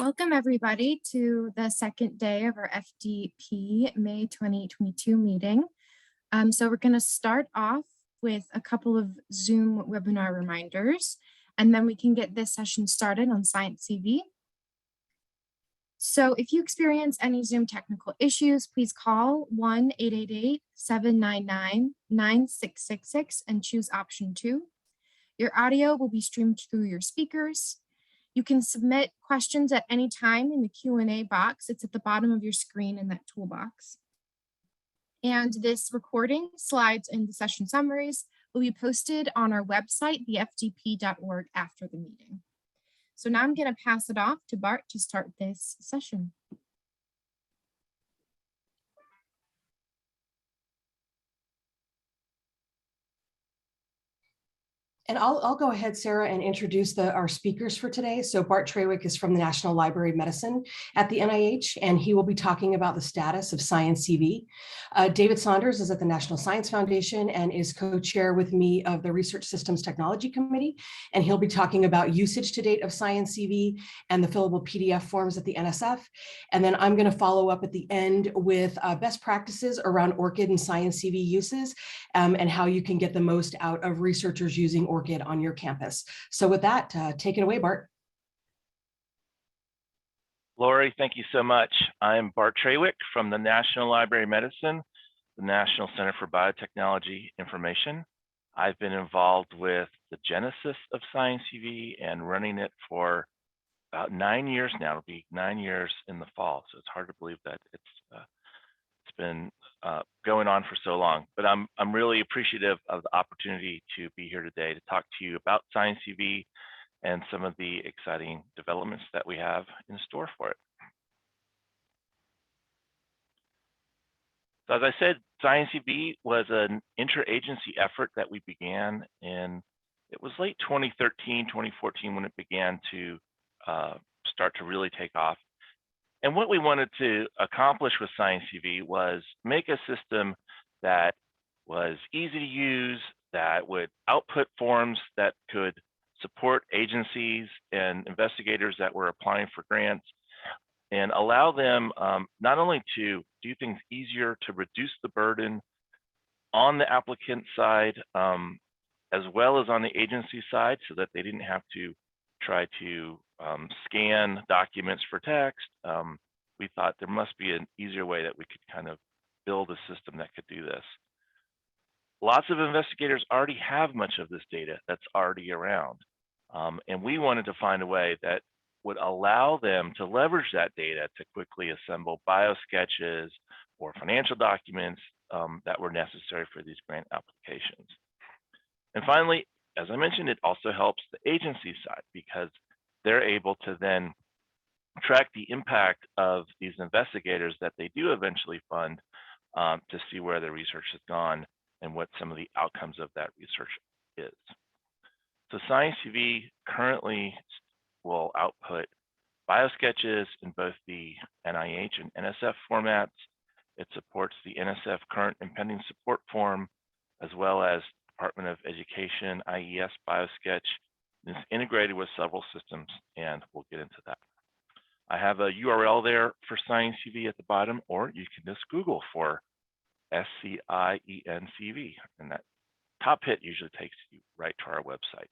Welcome everybody to the second day of our FDP May 2022 meeting. So we're going to start off with a couple of Zoom webinar reminders, and then we can get this session started on SciENcv. So if you experience any Zoom technical issues, please call 1-888-799-9666 and choose option 2. Your audio will be streamed through your speakers. You can submit questions at any time in the Q&A box. It's at the bottom of your screen in that toolbox. And this recording, slides, and the session summaries will be posted on our website, thefdp.org, after the meeting. So now I'm going to pass it off to Bart to start this session. And I'll go ahead, Sarah, and introduce our speakers for today. So Bart Trewick is from the National Library of Medicine at the NIH, and he will be talking about the status of SciENcv. David Saunders is at the National Science Foundation and is co-chair with me of the Research Systems Technology Committee, and he'll be talking about usage to date of SciENcv and the fillable PDF forms at the NSF. And then I'm going to follow up at the end with best practices around ORCID and SciENcv uses and how you can get the most out of researchers using ORCID on your campus. So with that, take it away, Bart. Lori, thank you so much. I'm Bart Trewick from the National Library of Medicine, the National Center for Biotechnology Information. I've been involved with the genesis of SciENcv and running it for about 9 years now. It'll be 9 years in the fall, so it's hard to believe that it's been going on for so long. But I'm really appreciative of the opportunity to be here today to talk to you about SciENcv and some of the exciting developments that we have in store for it. So as I said, SciENcv was an interagency effort that we began in, it was late 2013, 2014 when it began to start to really take off. And what we wanted to accomplish with SciENcv was make a system that was easy to use, that would output forms that could support agencies and investigators that were applying for grants, and allow them not only to do things easier to reduce the burden on the applicant side, as well as on the agency side, so that they didn't have to try to scan documents for text. We thought there must be an easier way that we could kind of build a system that could do this. Lots of investigators already have much of this data that's already around. And we wanted to find a way that would allow them to leverage that data to quickly assemble biosketches or financial documents that were necessary for these grant applications. And finally, as I mentioned, it also helps the agency side because they're able to then track the impact of these investigators that they do eventually fund to see where the research has gone and what some of the outcomes of that research is. So SciENcv currently will output biosketches in both the NIH and NSF formats. It supports the NSF current and pending support form, as well as Department of Education IES biosketch. It's integrated with several systems, and we'll get into that. I have a URL there for SciENcv at the bottom, or you can just Google for SciENcv, and that top hit usually takes you right to our website.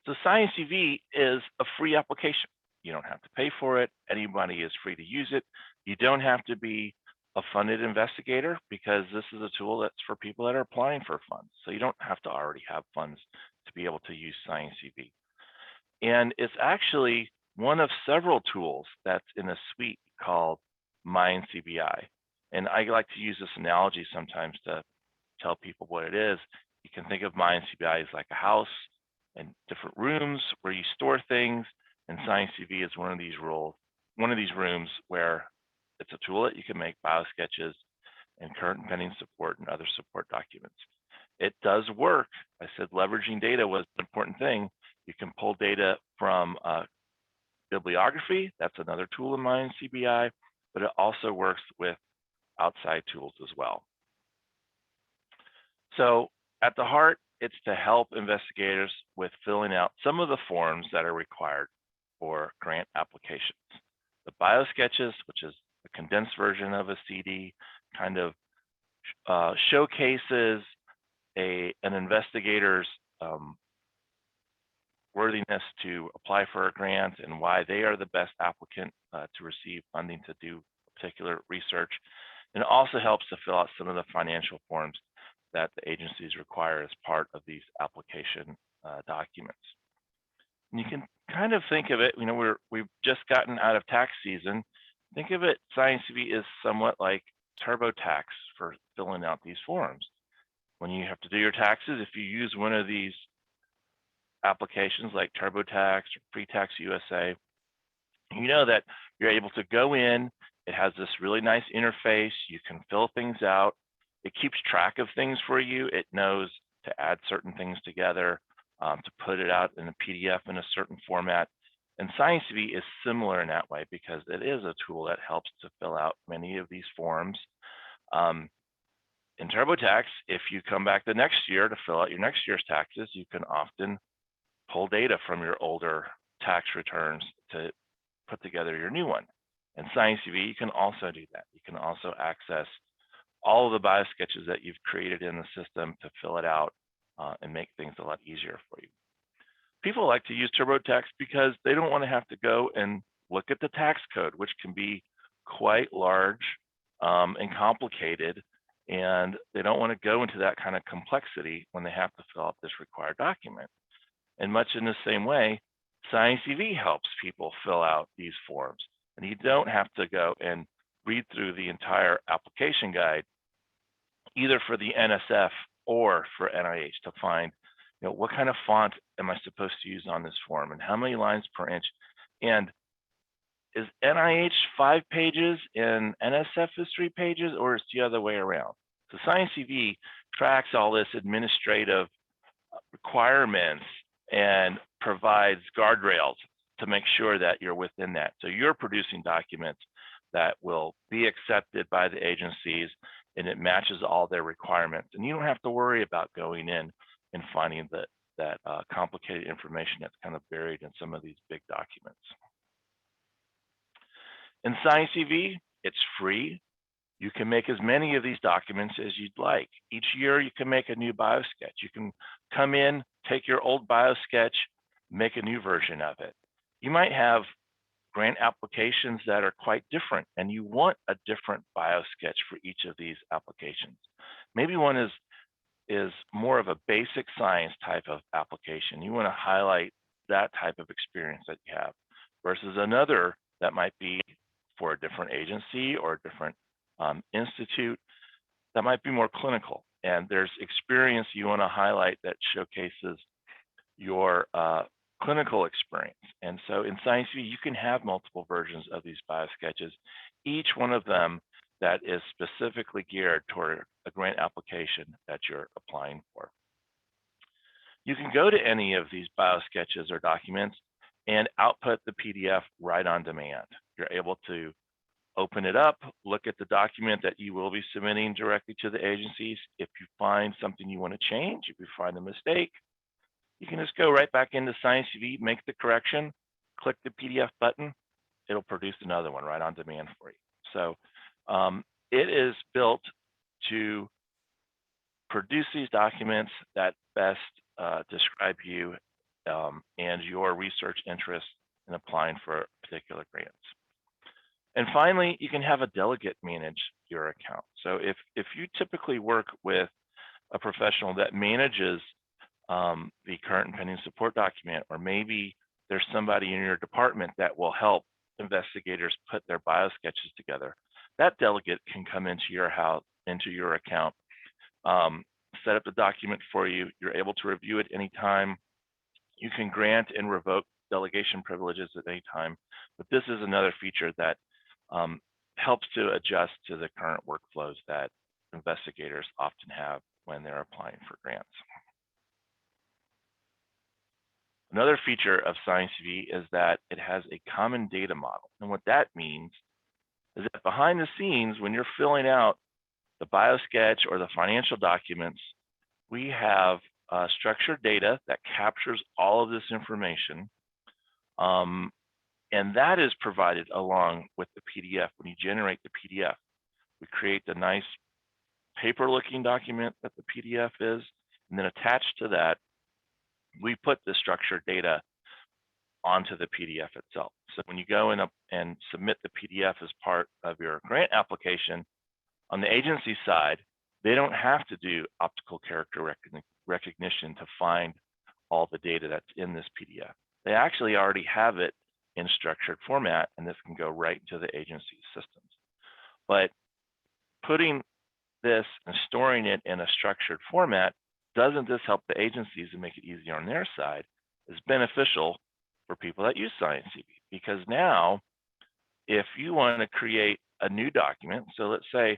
So SciENcv is a free application. You don't have to pay for it. Anybody is free to use it. You don't have to be a funded investigator because this is a tool that's for people that are applying for funds. So you don't have to already have funds to be able to use SciENcv. And it's actually one of several tools that's in a suite called NCBI. And I like to use this analogy sometimes to tell people what it is. You can think of NCBI as like a house and different rooms where you store things, and SciENcv is one of these rooms where it's a tool that you can make biosketches and current and pending support and other support documents. It does work. I said leveraging data was an important thing. You can pull data from bibliography. That's another tool in NCBI, but it also works with outside tools as well. So at the heart, it's to help investigators with filling out some of the forms that are required for grant applications. The Biosketches, which is a condensed version of a CD, kind of showcases an investigator's worthiness to apply for a grant and why they are the best applicant to receive funding to do particular research. And it also helps to fill out some of the financial forms that the agencies require as part of these application documents. And you can kind of think of it, you know, we've just gotten out of tax season. Think of it, SciENcv is somewhat like TurboTax for filling out these forms. When you have to do your taxes, if you use one of these applications like TurboTax or Pre-Tax USA, you know that you're able to go in. It has this really nice interface. You can fill things out. It keeps track of things for you. It knows to add certain things together, to put it out in a PDF in a certain format. And SciENcv is similar in that way because it is a tool that helps to fill out many of these forms. In TurboTax, if you come back the next year to fill out your next year's taxes, you can often pull data from your older tax returns to put together your new one. In SciENcv, you can also do that. You can also access all of the biosketches that you've created in the system to fill it out and make things a lot easier for you. People like to use TurboTax because they don't want to have to go and look at the tax code, which can be quite large and complicated, and they don't want to go into that kind of complexity when they have to fill out this required document. And much in the same way, SciENcv helps people fill out these forms, and you don't have to go and read through the entire application guide, either for the NSF or for NIH, to find, you know, what kind of font am I supposed to use on this form and how many lines per inch? And is NIH 5 pages and NSF is 3 pages, or is it the other way around? So SciENcv tracks all this administrative requirements and provides guardrails to make sure that you're within that. So you're producing documents that will be accepted by the agencies and it matches all their requirements. And you don't have to worry about going in and finding that complicated information that's kind of buried in some of these big documents. In SciENcv, it's free. You can make as many of these documents as you'd like. Each year, you can make a new biosketch. You can come in, take your old biosketch, make a new version of it. You might have grant applications that are quite different, and you want a different biosketch for each of these applications. Maybe one is more of a basic science type of application. You want to highlight that type of experience that you have, versus another that might be for a different agency or a different institute that might be more clinical. And there's experience you want to highlight that showcases your clinical experience. And so in SciENcv, you can have multiple versions of these biosketches, each one of them that is specifically geared toward a grant application that you're applying for. You can go to any of these biosketches or documents and output the PDF right on demand. You're able to open it up, look at the document that you will be submitting directly to the agencies. If you find something you want to change, if you find a mistake, you can just go right back into SciENcv, make the correction, click the PDF button, it'll produce another one right on demand for you. So it is built to produce these documents that best describe you and your research interests in applying for particular grants. And finally, you can have a delegate manage your account. So if you typically work with a professional that manages the current and pending support document, or maybe there's somebody in your department that will help investigators put their biosketches together, that delegate can come into your house, into your account, set up the document for you. You're able to review it anytime. You can grant and revoke delegation privileges at any time. But this is another feature that helps to adjust to the current workflows that investigators often have when they're applying for grants. Another feature of SciENcv is that it has a common data model. And what that means is that behind the scenes, when you're filling out the biosketch or the financial documents, we have structured data that captures all of this information. And that is provided along with the PDF. When you generate the PDF, we create the nice paper-looking document that the PDF is, and then attached to that, we put the structured data onto the PDF itself. So when you go in and submit the PDF as part of your grant application, on the agency side, they don't have to do optical character recognition to find all the data that's in this PDF. They actually already have it in structured format, and this can go right into the agency's systems. But putting this and storing it in a structured format, doesn't this help the agencies and make it easier on their side? Is beneficial for people that use SciENcv, because now if you want to create a new document, so let's say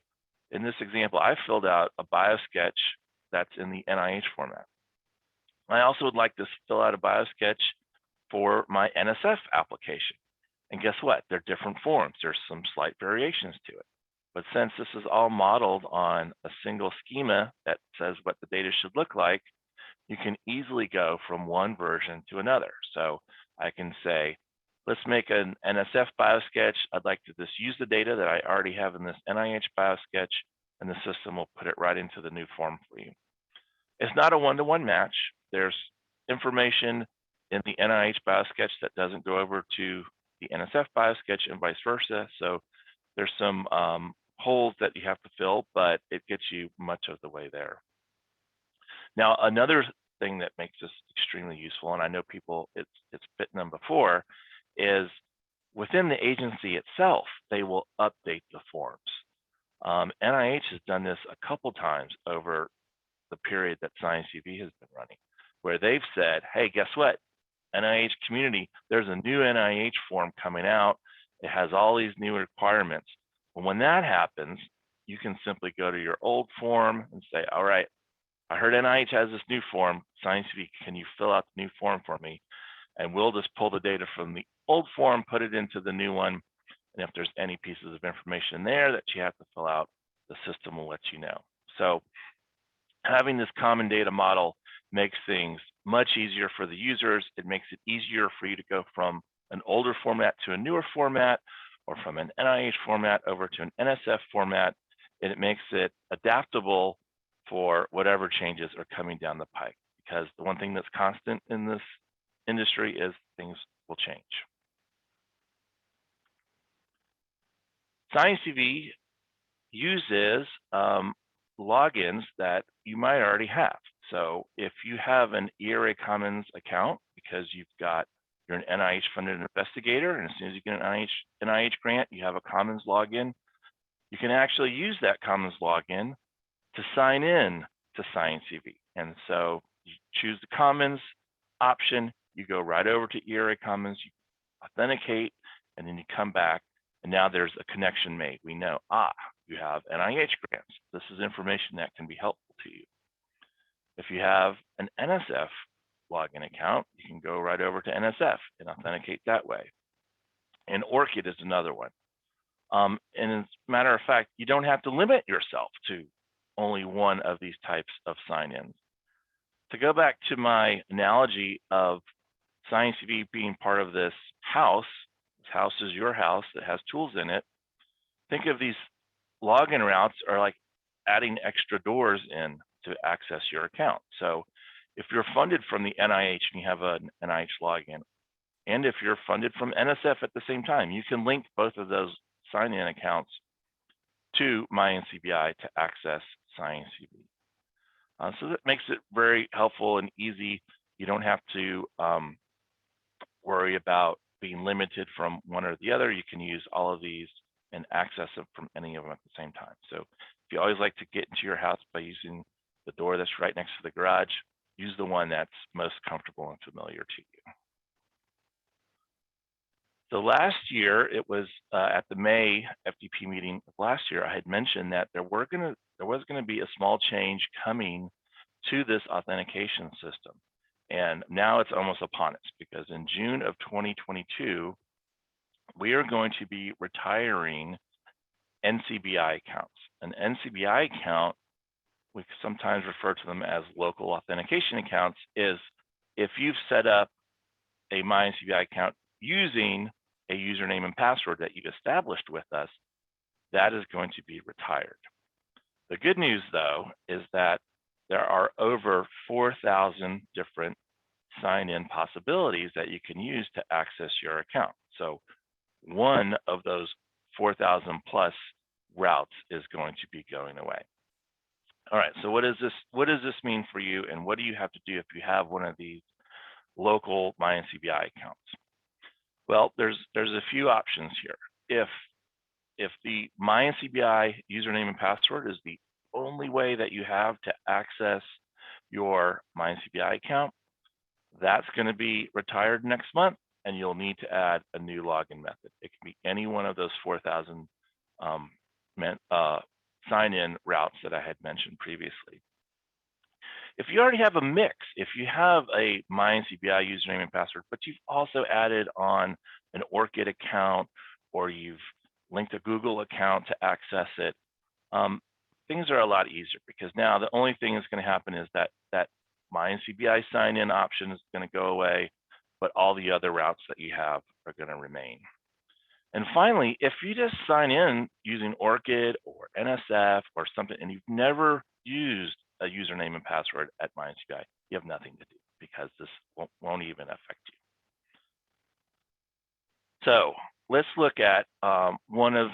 in this example, I filled out a biosketch that's in the NIH format. I also would like to fill out a biosketch for my NSF application. And guess what? They're different forms. There's some slight variations to it. But since this is all modeled on a single schema that says what the data should look like, you can easily go from one version to another. So I can say, let's make an NSF biosketch. I'd like to just use the data that I already have in this NIH biosketch, and the system will put it right into the new form for you. It's not a one-to-one match. There's information in the NIH biosketch that doesn't go over to the NSF biosketch and vice versa. So there's some holes that you have to fill, but it gets you much of the way there. Now, another thing that makes this extremely useful, and I know people, it's bitten them before, is within the agency itself, they will update the forms. NIH has done this a couple times over the period that SciENcv has been running, where they've said, hey, guess what? NIH community, there's a new NIH form coming out. It has all these new requirements. But when that happens, you can simply go to your old form and say, all right, I heard NIH has this new form. SciENcv, can you fill out the new form for me? And we'll just pull the data from the old form, put it into the new one. And if there's any pieces of information there that you have to fill out, the system will let you know. So having this common data model makes things much easier for the users. It makes it easier for you to go from an older format to a newer format, or from an NIH format over to an NSF format, and it makes it adaptable for whatever changes are coming down the pike. Because the one thing that's constant in this industry is things will change. SciENcv uses logins that you might already have. So if you have an ERA Commons account because you're an NIH funded investigator, and as soon as you get an NIH grant, you have a Commons login, you can actually use that Commons login to sign in to SciENcv. And so you choose the Commons option, you go right over to ERA Commons, you authenticate, and then you come back, and now there's a connection made. We know, you have NIH grants. This is information that can be helpful to you. If you have an NSF login account, you can go right over to NSF and authenticate that way. And ORCID is another one. And as a matter of fact, you don't have to limit yourself to only one of these types of sign-ins. To go back to my analogy of SciENcv being part of this house is your house that has tools in it. Think of these login routes are like adding extra doors in to access your account. So if you're funded from the NIH and you have an NIH login, and if you're funded from NSF at the same time, you can link both of those sign-in accounts to my NCBI to access SciENcv. So that makes it very helpful and easy. You don't have to worry about being limited from one or the other. You can use all of these and access them from any of them at the same time. So if you always like to get into your house by using the door that's right next to the garage, use the one that's most comfortable and familiar to you. So last year, it was at the May FDP meeting of last year, I had mentioned that there was going to be a small change coming to this authentication system. And now it's almost upon us, because in June of 2022, we are going to be retiring NCBI accounts. An NCBI account, we sometimes refer to them as local authentication accounts, is if you've set up a MyNCBI account using a username and password that you've established with us, that is going to be retired. The good news, though, is that there are over 4,000 different sign-in possibilities that you can use to access your account. So one of those 4,000 plus routes is going to be going away. All right, so what does this mean for you, and what do you have to do if you have one of these local MyNCBI accounts? Well, there's a few options here. If the MyNCBI username and password is the only way that you have to access your MyNCBI account, that's going to be retired next month, and you'll need to add a new login method. It can be any one of those 4,000 sign-in routes that I had mentioned previously. If you already have a mix, if you have a MyNCBI username and password, but you've also added on an ORCID account, or you've linked a Google account to access it, things are a lot easier, because now the only thing that's going to happen is that MyNCBI sign-in option is going to go away, but all the other routes that you have are going to remain. And finally, if you just sign in using ORCID or NSF or something, and you've never used a username and password at MyNCBI, you have nothing to do, because this won't even affect you. So let's look at one of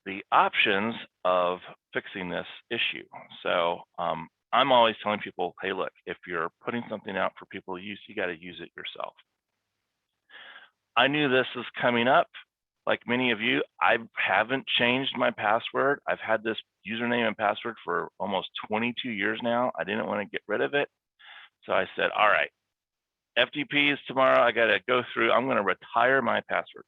the options of fixing this issue. So I'm always telling people, hey, look, if you're putting something out for people to use, you got to use it yourself. I knew this was coming up. Like many of you, I haven't changed my password. I've had this username and password for almost 22 years now. I didn't want to get rid of it. So I said, all right, FDP is tomorrow. I got to go through. I'm going to retire my password.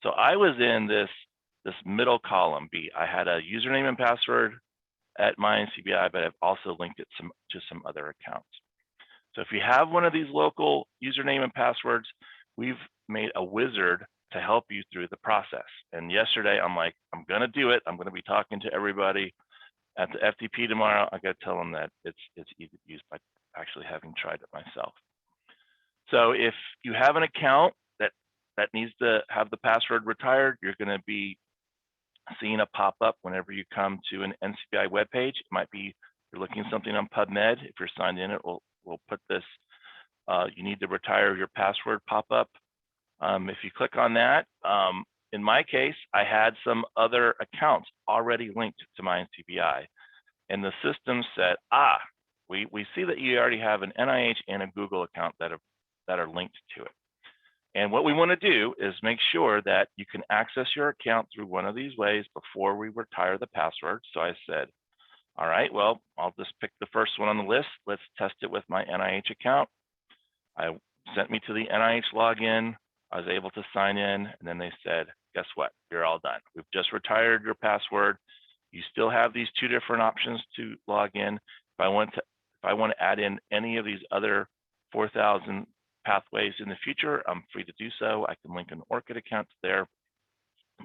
So I was in this middle column B. I had a username and password at MyNCBI, but I've also linked it to some other accounts. So if you have one of these local username and passwords, we've made a wizard to help you through the process. And yesterday, I'm like, I'm going to do it. I'm going to be talking to everybody at the FDP tomorrow. I got to tell them that it's easy to use by actually having tried it myself. So if you have an account that needs to have the password retired, you're going to be seeing a pop-up whenever you come to an NCBI webpage. It might be you're looking at something on PubMed. If you're signed in, it will put this, you need to retire your password pop-up. If you click on that, in my case, I had some other accounts already linked to my NCBI, and the system said, we see that you already have an NIH and a Google account that are linked to it. And what we want to do is make sure that you can access your account through one of these ways before we retire the password. So I said, all right, well, I'll just pick the first one on the list. Let's test it with my NIH account. I sent me to the NIH login. I was able to sign in, and then they said, guess what? You're all done. We've just retired your password. You still have these two different options to log in. If I want to add in any of these other 4,000 pathways in the future, I'm free to do so. I can link an ORCID account to there,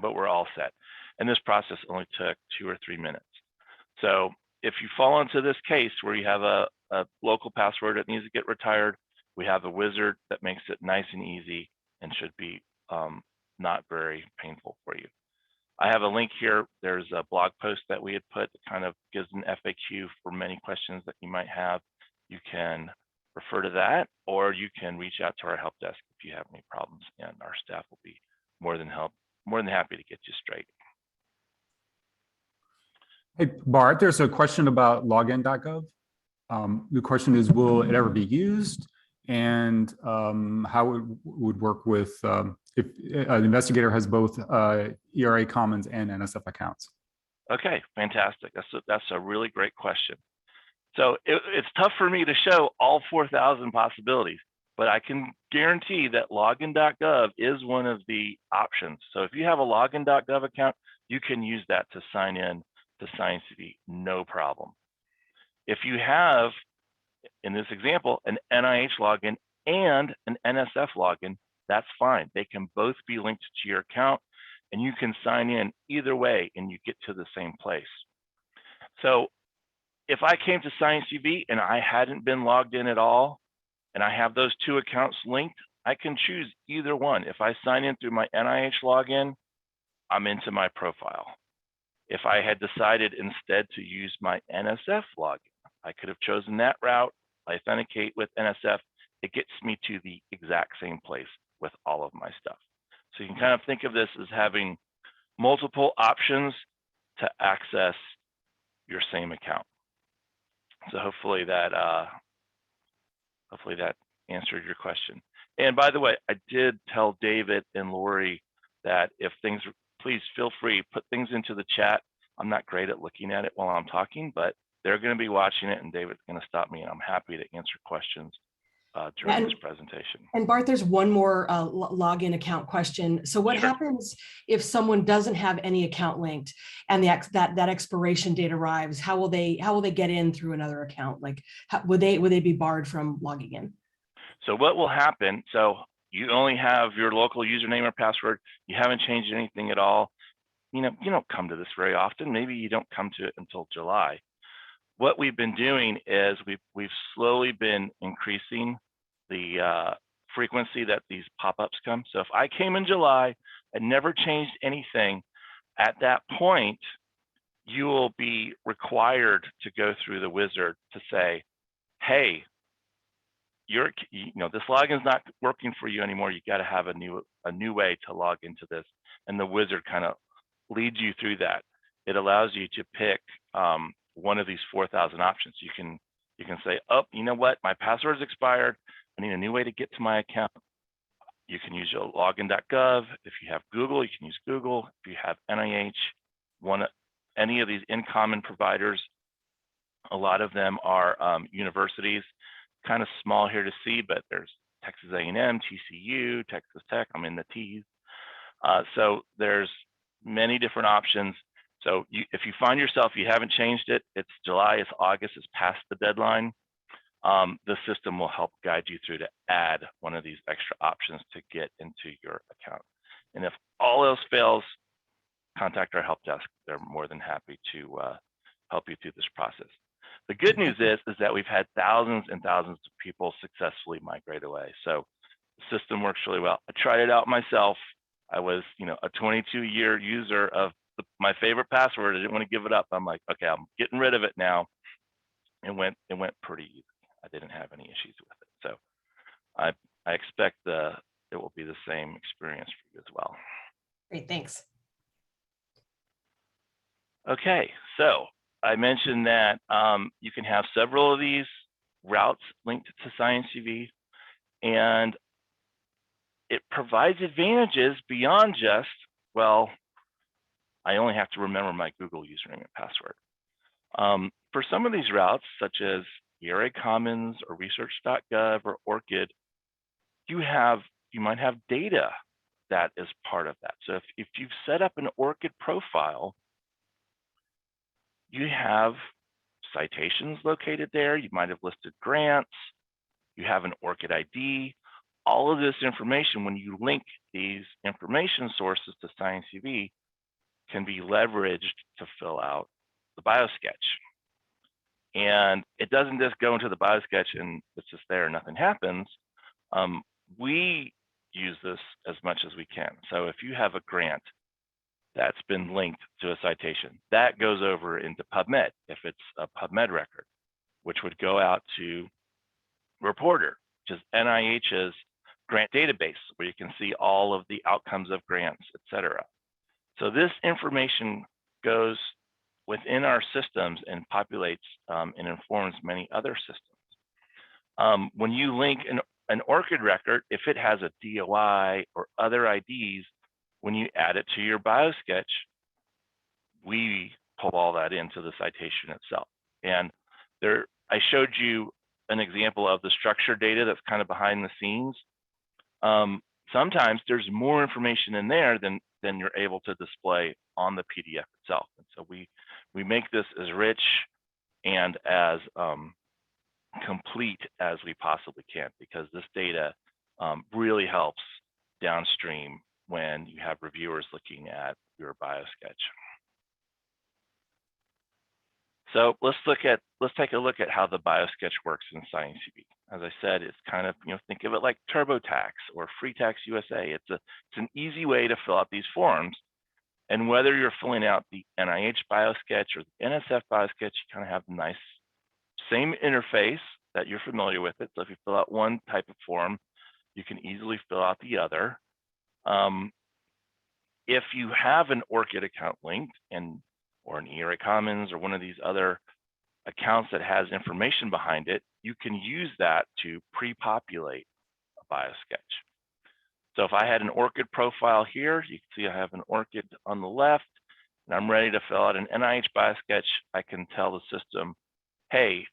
but we're all set. And this process only took 2 or 3 minutes. So if you fall into this case where you have a local password that needs to get retired, we have a wizard that makes it nice and easy and should be not very painful for you. I have a link here. There's a blog post that we had put that kind of gives an FAQ for many questions that you might have. You can refer to that, or you can reach out to our help desk if you have any problems, and our staff will be more than happy to get you straight. Hey, Bart, there's a question about login.gov. The question is, will it ever be used? And how it would work with if an investigator has both ERA Commons and NSF accounts? Okay, fantastic. That's a really great question. So it's tough for me to show all 4,000 possibilities, but I can guarantee that login.gov is one of the options. So if you have a login.gov account, you can use that to sign in to SciENcv, no problem. If you have, in this example, an NIH login and an NSF login, that's fine. They can both be linked to your account, and you can sign in either way and you get to the same place. So if I came to SciENcv and I hadn't been logged in at all, and I have those two accounts linked, I can choose either one. If I sign in through my NIH login, I'm into my profile. If I had decided instead to use my NSF login, I could have chosen that route. I authenticate with NSF. It gets me to the exact same place with all of my stuff. So you can kind of think of this as having multiple options to access your same account. So hopefully that answered your question. And by the way, I did tell David and Lori that if things, please feel free, put things into the chat. I'm not great at looking at it while I'm talking, but they're going to be watching it, and David's going to stop me, and I'm happy to answer questions during this presentation. And Bart, there's one more login account question. So what happens if someone doesn't have any account linked and that expiration date arrives? How will they get in through another account? Like, would they be barred from logging in? So what will happen? So you only have your local username or password. You haven't changed anything at all. You know, you don't come to this very often. Maybe you don't come to it until July. What we've been doing is we've slowly been increasing the frequency that these pop-ups come. So if I came in July and never changed anything, at that point, you will be required to go through the wizard to say, hey, this login's not working for you anymore. You got to have a new way to log into this. And the wizard kind of leads you through that. It allows you to pick one of these 4,000 options. You can say, oh, you know what? My password's expired. I need a new way to get to my account. You can use your login.gov. If you have Google, you can use Google. If you have NIH, any of these in-common providers, a lot of them are universities, kind of small here to see, but there's Texas A&M, TCU, Texas Tech, I'm in the T's. So there's many different options. So if you find yourself, you haven't changed it, it's July, it's August, it's past the deadline, the system will help guide you through to add one of these extra options to get into your account. And if all else fails, contact our help desk. They're more than happy to help you through this process. The good news is that we've had thousands and thousands of people successfully migrate away. So the system works really well. I tried it out myself. I was, a 22-year user of my favorite password. I didn't want to give it up. I'm like, okay, I'm getting rid of it now. It went pretty easy. I didn't have any issues with it. So I expect it will be the same experience for you as well. Great, thanks. Okay, so I mentioned that you can have several of these routes linked to SciENcv, and it provides advantages beyond just, well, I only have to remember my Google username and password. For some of these routes, such as ERA Commons or research.gov or ORCID, you might have data that is part of that. So if you've set up an ORCID profile, you have citations located there. You might have listed grants. You have an ORCID ID. All of this information, when you link these information sources to SciENcv, can be leveraged to fill out the biosketch. And it doesn't just go into the biosketch and it's just there and nothing happens. We use this as much as we can. So if you have a grant that's been linked to a citation, that goes over into PubMed, if it's a PubMed record, which would go out to Reporter, which is NIH's grant database, where you can see all of the outcomes of grants, et cetera. So this information goes within our systems and populates and informs many other systems. When you link an ORCID record, if it has a DOI or other IDs, when you add it to your biosketch, we pull all that into the citation itself. And there, I showed you an example of the structured data that's kind of behind the scenes. Sometimes there's more information in there than you're able to display on the PDF itself. And so we make this as rich and as complete as we possibly can, because this data really helps downstream when you have reviewers looking at your biosketch. So let's take a look at how the biosketch works in SciENcv. As I said, it's kind of, think of it like TurboTax or Free Tax USA. It's an easy way to fill out these forms. And whether you're filling out the NIH Biosketch or the NSF Biosketch, you kind of have the nice same interface that you're familiar with it. So if you fill out one type of form, you can easily fill out the other. If you have an ORCID account linked or an ERA Commons or one of these other accounts that has information behind it, you can use that to pre-populate a biosketch. So if I had an ORCID profile here, you can see I have an ORCID on the left, and I'm ready to fill out an NIH biosketch. I can tell the system, hey,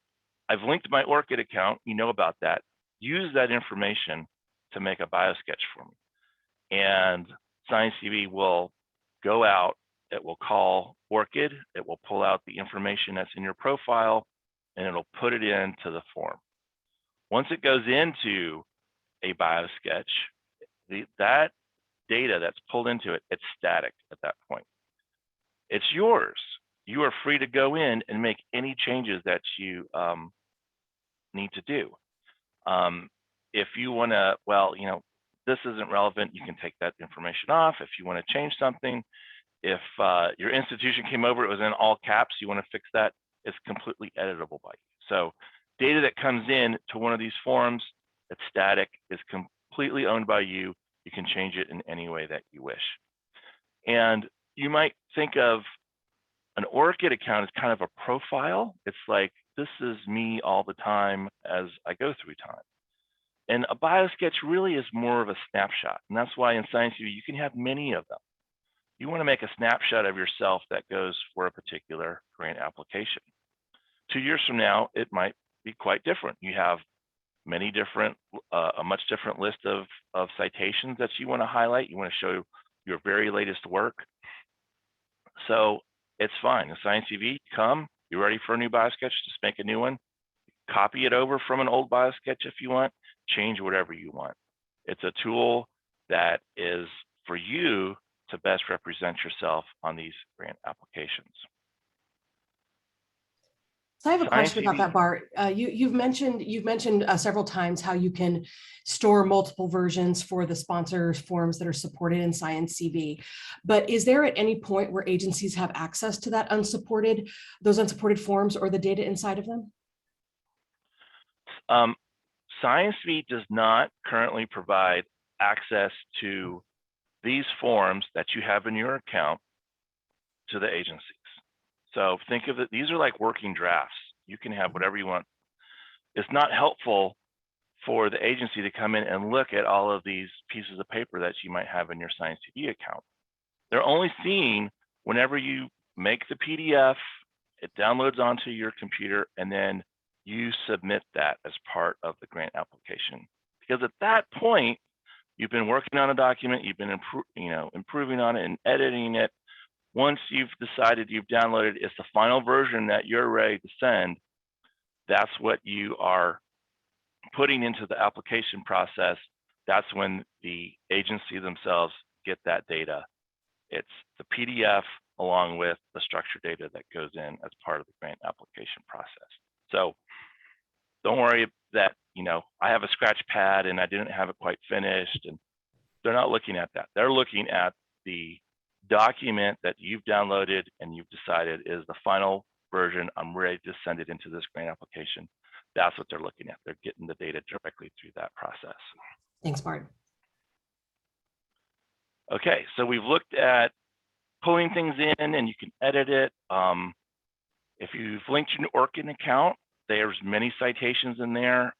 I've linked my ORCID account, you know about that. Use that information to make a biosketch for me. And SciENcv will go out, it will call ORCID, it will pull out the information that's in your profile, and it'll put it into the form. Once it goes into a biosketch, that data that's pulled into it, it's static at that point. It's yours. You are free to go in and make any changes that you need to do. If you want to, this isn't relevant, you can take that information off. If you want to change something, if your institution came over, it was in all caps, you want to fix that, it's completely editable by you. So data that comes in to one of these forms, it's static, is completely owned by you. You can change it in any way that you wish. And you might think of an ORCID account as kind of a profile. It's like, this is me all the time as I go through time. And a biosketch really is more of a snapshot. And that's why in SciENcv, you can have many of them. You want to make a snapshot of yourself that goes for a particular grant application. 2 years from now, it might be quite different. You have many different, a much different list of citations that you want to highlight. You want to show your very latest work. So it's fine. In SciENcv, come, you're ready for a new biosketch, just make a new one. Copy it over from an old biosketch if you want, change whatever you want. It's a tool that is for you to best represent yourself on these grant applications. So I have a question about that, Bart. You've mentioned several times how you can store multiple versions for the sponsors forms that are supported in SciENcv. But is there at any point where agencies have access to that those unsupported forms or the data inside of them? SciENcv does not currently provide access to these forms that you have in your account to the agencies. So think of it, these are like working drafts. You can have whatever you want. It's not helpful for the agency to come in and look at all of these pieces of paper that you might have in your SciENcv account. They're only seeing whenever you make the PDF, it downloads onto your computer, and then you submit that as part of the grant application. Because at that point, you've been working on a document, you've been improving on it and editing it. Once you've decided you've downloaded, it's the final version that you're ready to send. That's what you are putting into the application process. That's when the agency themselves get that data. It's the PDF along with the structured data that goes in as part of the grant application process. So don't worry that, I have a scratch pad and I didn't have it quite finished, and they're not looking at that. They're looking at the document that you've downloaded and you've decided is the final version. I'm ready to send it into this grant application. That's what they're looking at. They're getting the data directly through that process. Thanks, Bart. Okay, so we've looked at pulling things in and you can edit it. If you've linked your ORCID account, there's many citations in there.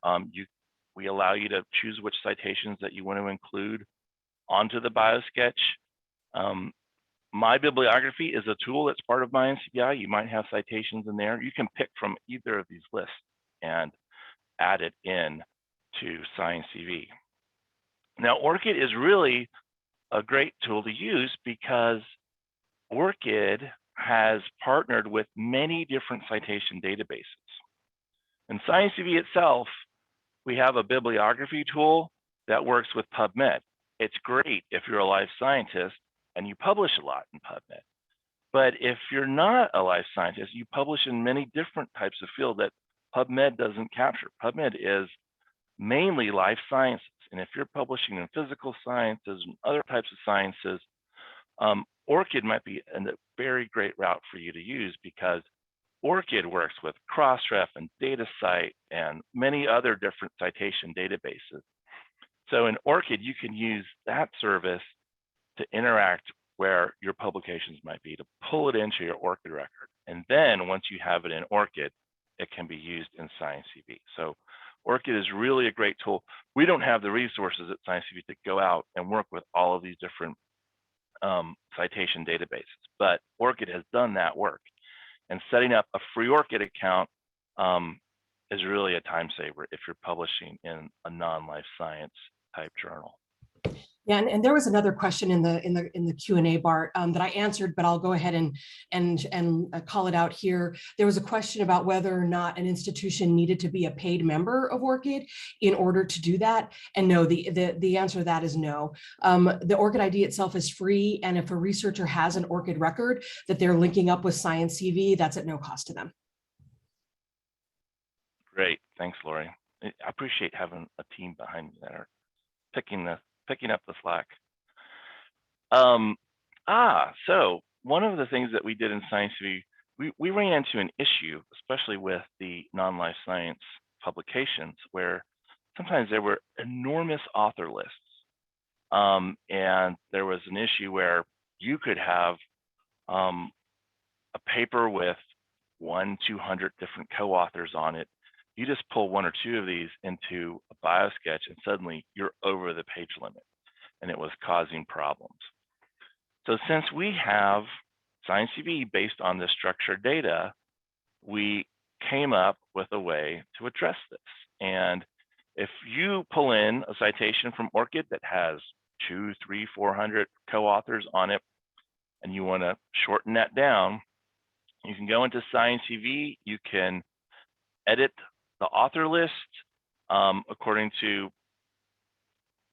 We allow you to choose which citations that you want to include onto the biosketch. My bibliography is a tool that's part of my NCBI. You might have citations in there. You can pick from either of these lists and add it in to SciENcv. Now, ORCID is really a great tool to use because ORCID has partnered with many different citation databases. In SciENcv itself, we have a bibliography tool that works with PubMed. It's great if you're a life scientist and you publish a lot in PubMed. But if you're not a life scientist, you publish in many different types of field that PubMed doesn't capture. PubMed is mainly life sciences. And if you're publishing in physical sciences and other types of sciences, ORCID might be a very great route for you to use, because ORCID works with Crossref and DataCite and many other different citation databases. So in ORCID, you can use that service to interact where your publications might be, to pull it into your ORCID record. And then once you have it in ORCID, it can be used in SciENcv. So ORCID is really a great tool. We don't have the resources at SciENcv to go out and work with all of these different citation databases, but ORCID has done that work. And setting up a free ORCID account is really a time saver if you're publishing in a non-life science type journal. Yeah, and there was another question in the Q&A, Bart, that I answered, but I'll go ahead and call it out here. There was a question about whether or not an institution needed to be a paid member of ORCID in order to do that. And no, the answer to that is no. The ORCID ID itself is free, and if a researcher has an ORCID record that they're linking up with SciENcv, that's at no cost to them. Great, thanks, Lori. I appreciate having a team behind me that are picking up the slack. So one of the things that we did in SciENcv, we ran into an issue, especially with the non-life science publications, where sometimes there were enormous author lists. And there was an issue where you could have a paper with 100-200 different co-authors on it. You just pull one or two of these into a biosketch and suddenly you're over the page limit, and it was causing problems. So since we have SciENcv based on this structured data, we came up with a way to address this. And if you pull in a citation from ORCID that has 200, 300, 400 co-authors on it, and you want to shorten that down, you can go into SciENcv, you can edit the author list according to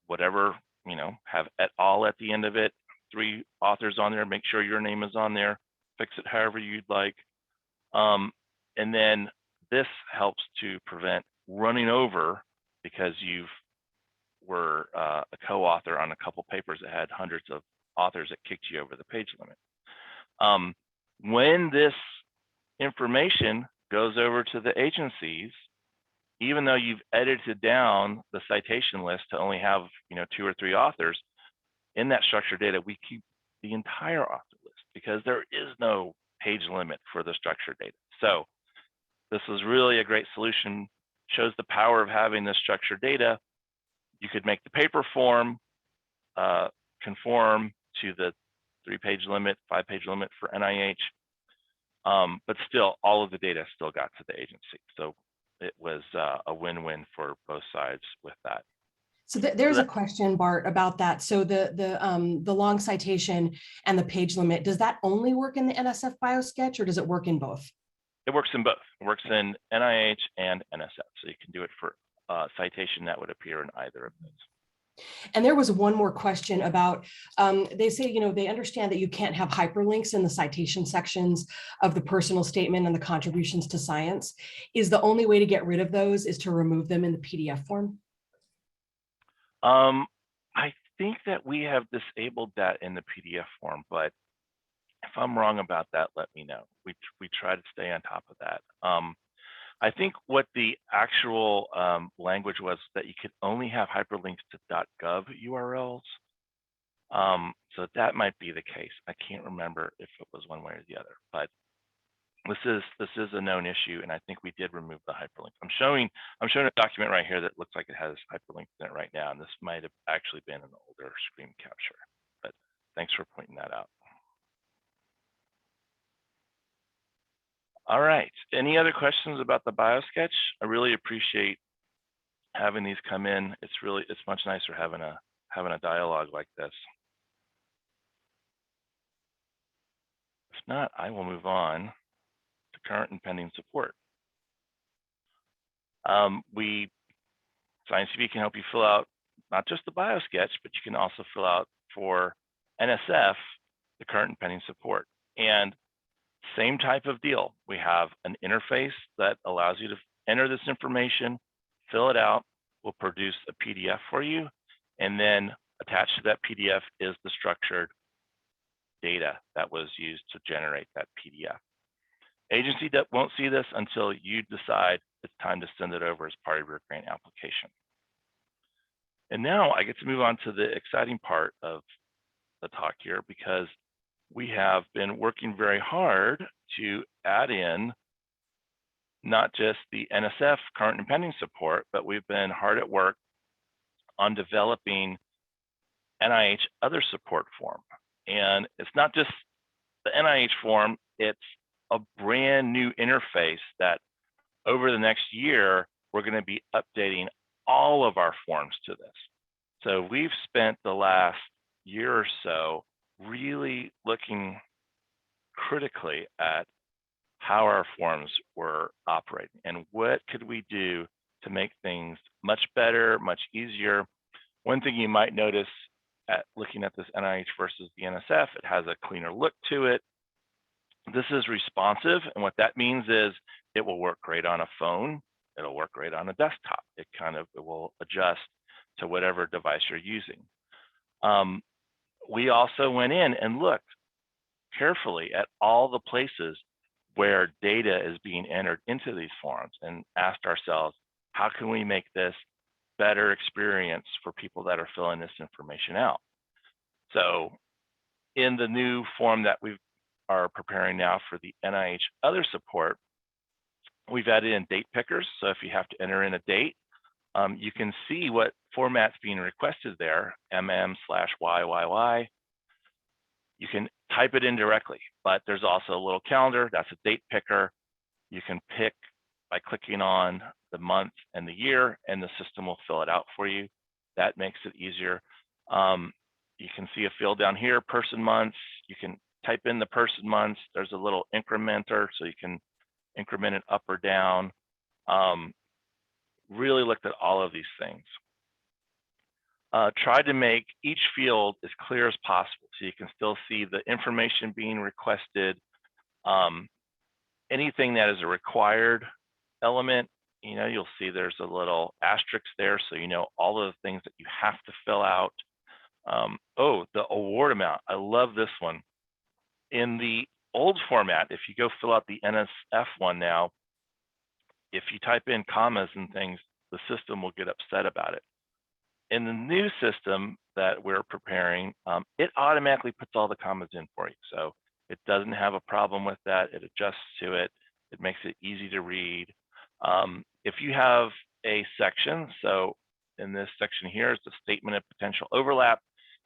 whatever, have et al at the end of it, 3 authors on there, make sure your name is on there, fix it however you'd like. And then this helps to prevent running over because you were a co-author on a couple papers that had hundreds of authors that kicked you over the page limit. When this information goes over to the agencies, even though you've edited down the citation list to only have 2 or 3 authors, in that structured data, we keep the entire author list because there is no page limit for the structured data. So this is really a great solution, shows the power of having this structured data. You could make the paper form conform to the 3-page limit, 5-page limit for NIH, but still all of the data still got to the agency. So it was a win-win for both sides with that. So there's a question, Bart, about that. So the long citation and the page limit, does that only work in the NSF Biosketch, or does it work in both? It works in both. It works in NIH and NSF. So you can do it for citation that would appear in either of those. And there was one more question about, they say, they understand that you can't have hyperlinks in the citation sections of the personal statement and the contributions to science. Is the only way to get rid of those is to remove them in the PDF form? I think that we have disabled that in the PDF form, but if I'm wrong about that, let me know. We try to stay on top of that. I think what the actual language was that you could only have hyperlinks to .gov URLs. So that might be the case. I can't remember if it was one way or the other, but this is a known issue, and I think we did remove the hyperlinks. I'm showing a document right here that looks like it has hyperlinks in it right now, and this might have actually been an older screen capture, but thanks for pointing that out. All right, any other questions about the Biosketch? I really appreciate having these come in. It's much nicer having a dialogue like this. If not, I will move on to current and pending support. SciENcv can help you fill out not just the Biosketch, but you can also fill out for NSF the current and pending support. And same type of deal. We have an interface that allows you to enter this information, fill it out, will produce a PDF for you, and then attached to that PDF is the structured data that was used to generate that PDF. Agency that won't see this until you decide it's time to send it over as part of your grant application. And now I get to move on to the exciting part of the talk here, because we have been working very hard to add in not just the NSF current and pending support, but we've been hard at work on developing NIH other support form. And it's not just the NIH form, it's a brand new interface that over the next year, we're going to be updating all of our forms to this. So we've spent the last year or so really looking critically at how our forms were operating and what could we do to make things much better, much easier. One thing you might notice at looking at this NIH versus the NSF, it has a cleaner look to it. This is responsive, and what that means is it will work great on a phone, it'll work great on a desktop. It will adjust to whatever device you're using. We also went in and looked carefully at all the places where data is being entered into these forms and asked ourselves, how can we make this better experience for people that are filling this information out? So in the new form that we are preparing now for the NIH other support, we've added in date pickers. So if you have to enter in a date, you can see what format's being requested there, MM/YYY. You can type it in directly, but there's also a little calendar, that's a date picker. You can pick by clicking on the month and the year, and the system will fill it out for you. That makes it easier. You can see a field down here, person months. You can type in the person months. There's a little incrementer, so you can increment it up or down. Really looked at all of these things. Tried to make each field as clear as possible, so you can still see the information being requested. Anything that is a required element, you'll see there's a little asterisk there, so you know all of the things that you have to fill out. Oh, the award amount. I love this one. In the old format, if you go fill out the NSF one now, if you type in commas and things, the system will get upset about it. In the new system that we're preparing, it automatically puts all the commas in for you. So it doesn't have a problem with that. It adjusts to it. It makes it easy to read. If you have a section, so in this section here is the statement of potential overlap.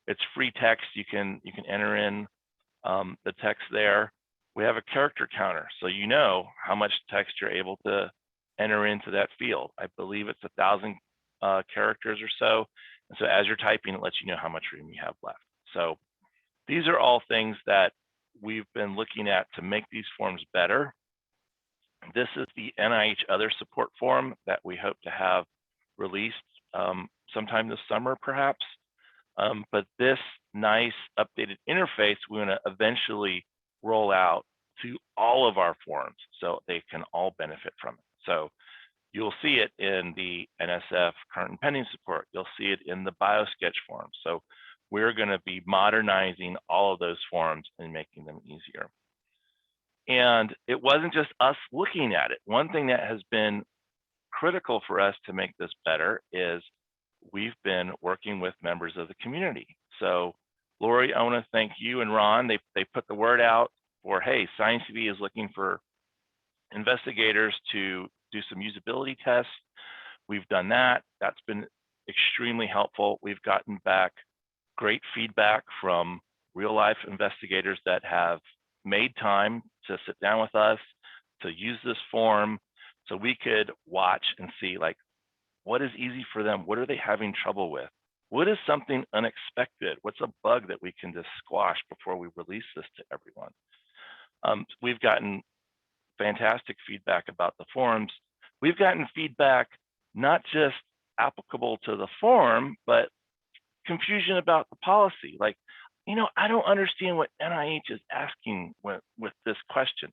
It's free text. You can enter in the text there. We have a character counter, so you know how much text you're able to enter into that field. I believe it's 1,000 characters or so. And so as you're typing, it lets you know how much room you have left. So these are all things that we've been looking at to make these forms better. This is the NIH other support form that we hope to have released sometime this summer, perhaps. But this nice updated interface, we want to eventually roll out to all of our forms so they can all benefit from it. So you'll see it in the NSF current and pending support. You'll see it in the Biosketch form. So we're going to be modernizing all of those forms and making them easier. And it wasn't just us looking at it. One thing that has been critical for us to make this better is we've been working with members of the community. So Lori, I want to thank you and Ron. They put the word out for, hey, SciENcv is looking for investigators to do some usability tests. We've done that. That's been extremely helpful. We've gotten back great feedback from real life investigators that have made time to sit down with us to use this form so we could watch and see like what is easy for them, what are they having trouble with, what is something unexpected, what's a bug that we can just squash before we release this to everyone. We've gotten fantastic feedback about the forms. We've gotten feedback not just applicable to the form, but confusion about the policy. Like, I don't understand what NIH is asking with this question.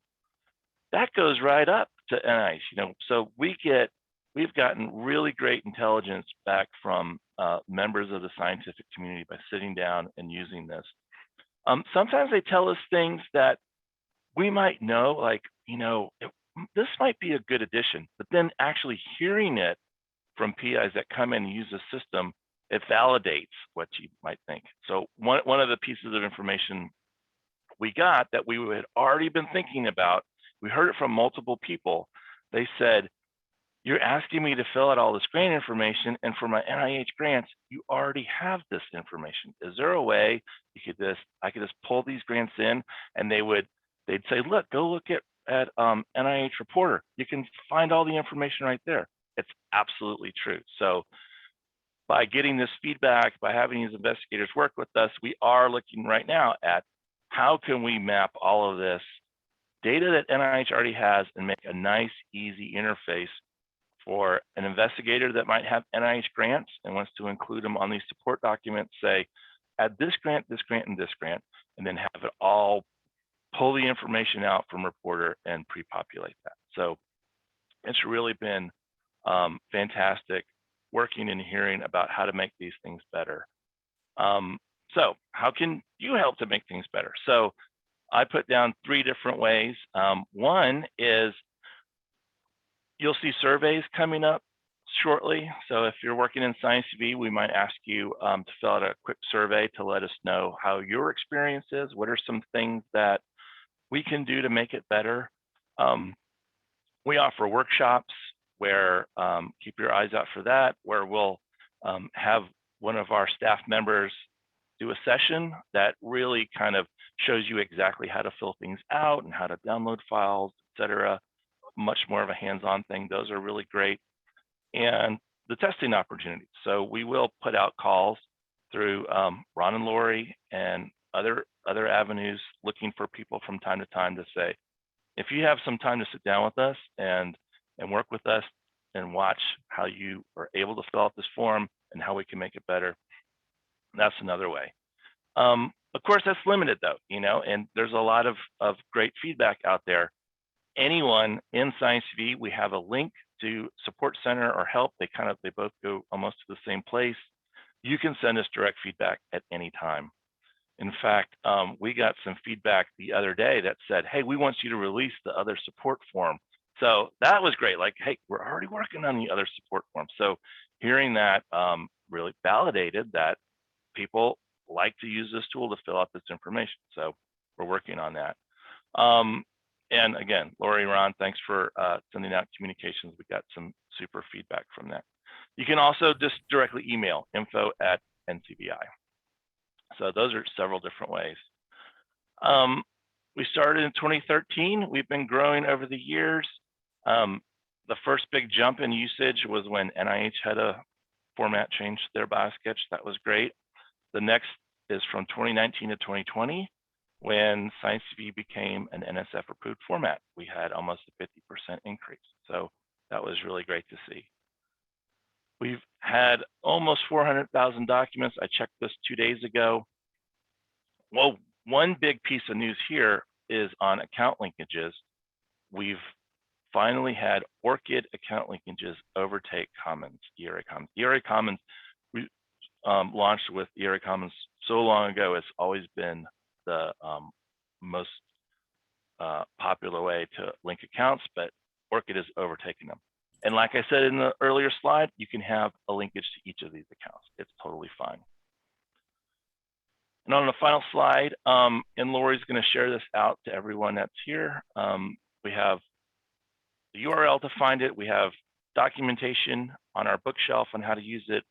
That goes right up to NIH, so we get we've gotten really great intelligence back from members of the scientific community by sitting down and using this. Sometimes they tell us things that we might know, like, this might be a good addition, but then actually hearing it from PIs that come in and use the system, it validates what you might think. So one of the pieces of information we got that we had already been thinking about, we heard it from multiple people. They said, you're asking me to fill out all this grant information, and for my NIH grants, you already have this information. Is there a way I could just pull these grants in, and they'd say, look, go look at NIH Reporter. You can find all the information right there. It's absolutely true. So by getting this feedback, by having these investigators work with us, we are looking right now at how can we map all of this data that NIH already has and make a nice, easy interface for an investigator that might have NIH grants and wants to include them on these support documents, say, add this grant, and this grant, and then have it all pull the information out from Reporter and pre-populate that. So it's really been fantastic working and hearing about how to make these things better. So how can you help to make things better? So I put down 3 different ways. One is you'll see surveys coming up shortly. So if you're working in SciENcv, we might ask you to fill out a quick survey to let us know how your experience is. What are some things that we can do to make it better? We offer workshops where, keep your eyes out for that, where we'll have one of our staff members do a session that really kind of shows you exactly how to fill things out and how to download files, etc. Much more of a hands-on thing. Those are really great. And the testing opportunities. So we will put out calls through Ron and Lori and other avenues, looking for people from time to time to say, if you have some time to sit down with us and work with us and watch how you are able to fill out this form and how we can make it better, that's another way. Of course, that's limited though, and there's a lot of great feedback out there. Anyone in SciENcv, we have a link to Support Center or Help. They both go almost to the same place. You can send us direct feedback at any time. In fact, we got some feedback the other day that said, hey, we want you to release the other support form. So that was great. Like, hey, we're already working on the other support form. So hearing that really validated that people like to use this tool to fill out this information. So we're working on that. And again, Lori and Ron, thanks for sending out communications. We got some super feedback from that. You can also just directly email info@NCBI. So those are several different ways. We started in 2013. We've been growing over the years. The first big jump in usage was when NIH had a format change to their Biosketch. That was great. The next is from 2019 to 2020, when SciENcv became an NSF approved format. We had almost a 50% increase. So that was really great to see. We've had almost 400,000 documents. I checked this 2 days ago. Well, one big piece of news here is on account linkages. We've finally had ORCID account linkages overtake Commons, ERA Commons. ERA Commons, we launched with ERA Commons so long ago. It's always been the most popular way to link accounts, but ORCID is overtaking them. And like I said in the earlier slide, you can have a linkage to each of these accounts. It's totally fine. And on the final slide, and Lori's going to share this out to everyone that's here. We have the URL to find it. We have documentation on our bookshelf on how to use it.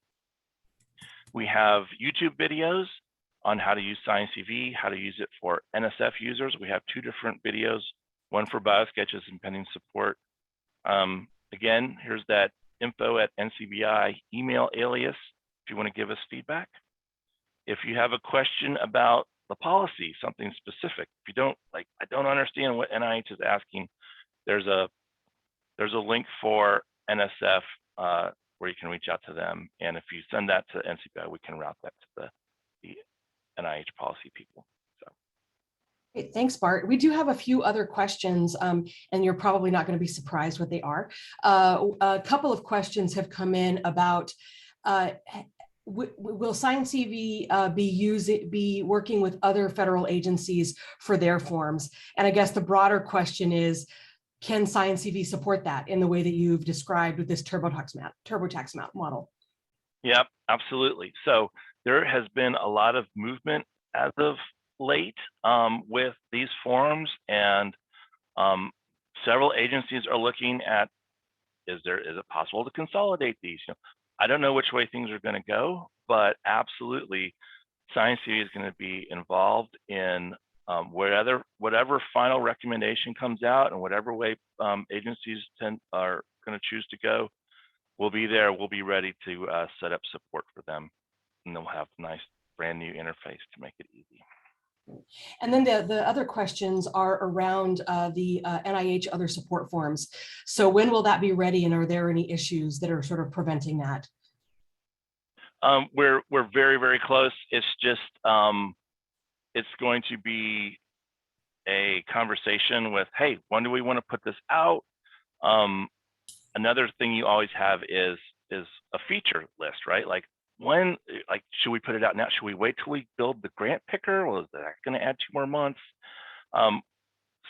We have YouTube videos on how to use SciENcv, how to use it for NSF users. We have 2 different videos, one for Biosketches and pending support. Again, here's that info@NCBI email alias if you want to give us feedback. If you have a question about the policy, something specific, if you don't I don't understand what NIH is asking, there's a link for NSF where you can reach out to them. And if you send that to NCBI, we can route that to the NIH policy people. So Great, thanks, Bart. We do have a few other questions, and you're probably not going to be surprised what they are. A couple of questions have come in about will SciENcv be working with other federal agencies for their forms? And I guess the broader question is, can SciENcv support that in the way that you've described with this TurboTax model? Yep, absolutely. So there has been a lot of movement as of late with these forms, and several agencies are looking at, is it possible to consolidate these? I don't know which way things are going to go, but absolutely SciENcv is going to be involved in whatever final recommendation comes out, and whatever way agencies are going to choose to go. We'll be there. We'll be ready to set up support for them, and they'll have a nice brand new interface to make it easy. And then the other questions are around the NIH other support forms. So when will that be ready, and are there any issues that are sort of preventing that? We're very, very close. It's just it's going to be a conversation with, hey, when do we want to put this out? Another thing you always have is a feature list, right? Like, when, should we put it out now? Should we wait till we build the grant picker? Or is that going to add 2 more months?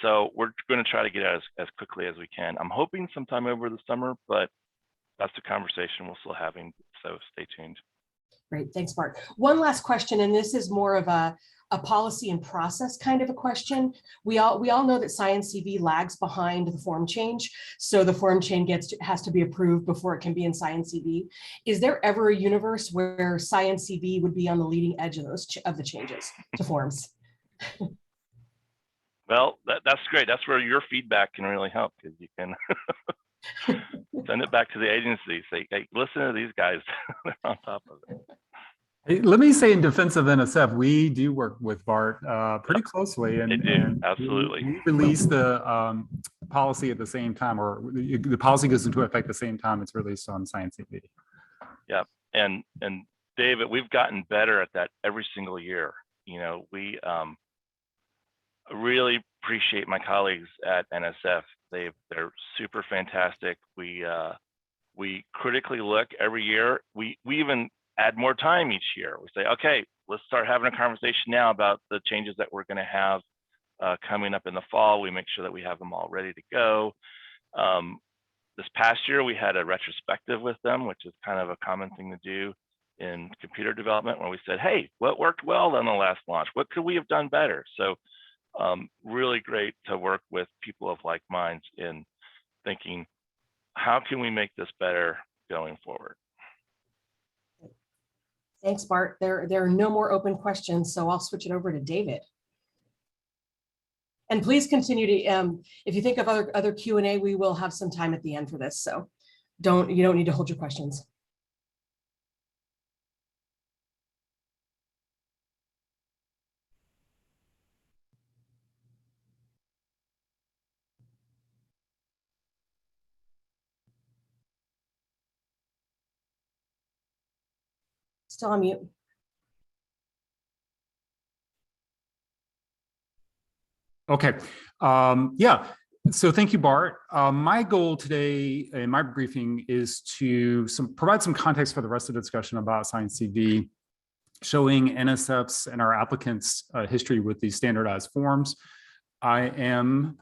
So we're going to try to get out as quickly as we can. I'm hoping sometime over the summer, but that's the conversation we're still having. So stay tuned. Great, thanks, Bart. One last question, and this is more of a policy and process kind of a question. We all know that SciENcv lags behind the form change, so the form change has to be approved before it can be in SciENcv. Is there ever a universe where SciENcv would be on the leading edge of the changes to forms? Well, that's great. That's where your feedback can really help, because you can send it back to the agency. Say, hey, listen to these guys. They're on top of it. Hey, let me say, in defense of NSF, we do work with Bart pretty closely, and, They do, absolutely. we release the policy at the same time, or the policy goes into effect the same time it's released on SciENcv. Yeah, and David, we've gotten better at that every single year. We really appreciate my colleagues at NSF. They're super fantastic. We critically look every year. We even add more time each year. We say, okay, let's start having a conversation now about the changes that we're going to have coming up in the fall. We make sure that we have them all ready to go. This past year, we had a retrospective with them, which is kind of a common thing to do in computer development, where we said, hey, what worked well on the last launch? What could we have done better? So really great to work with people of like minds in thinking, how can we make this better going forward? Thanks, Bart. There are no more open questions, so I'll switch it over to David. And please continue to, if you think of other Q&A, we will have some time at the end for this, so you don't need to hold your questions. Still on mute. Okay. Yeah. So thank you, Bart. My goal today in my briefing is to provide some context for the rest of the discussion about SciENcv, showing NSF's and our applicants' history with these standardized forms. I am,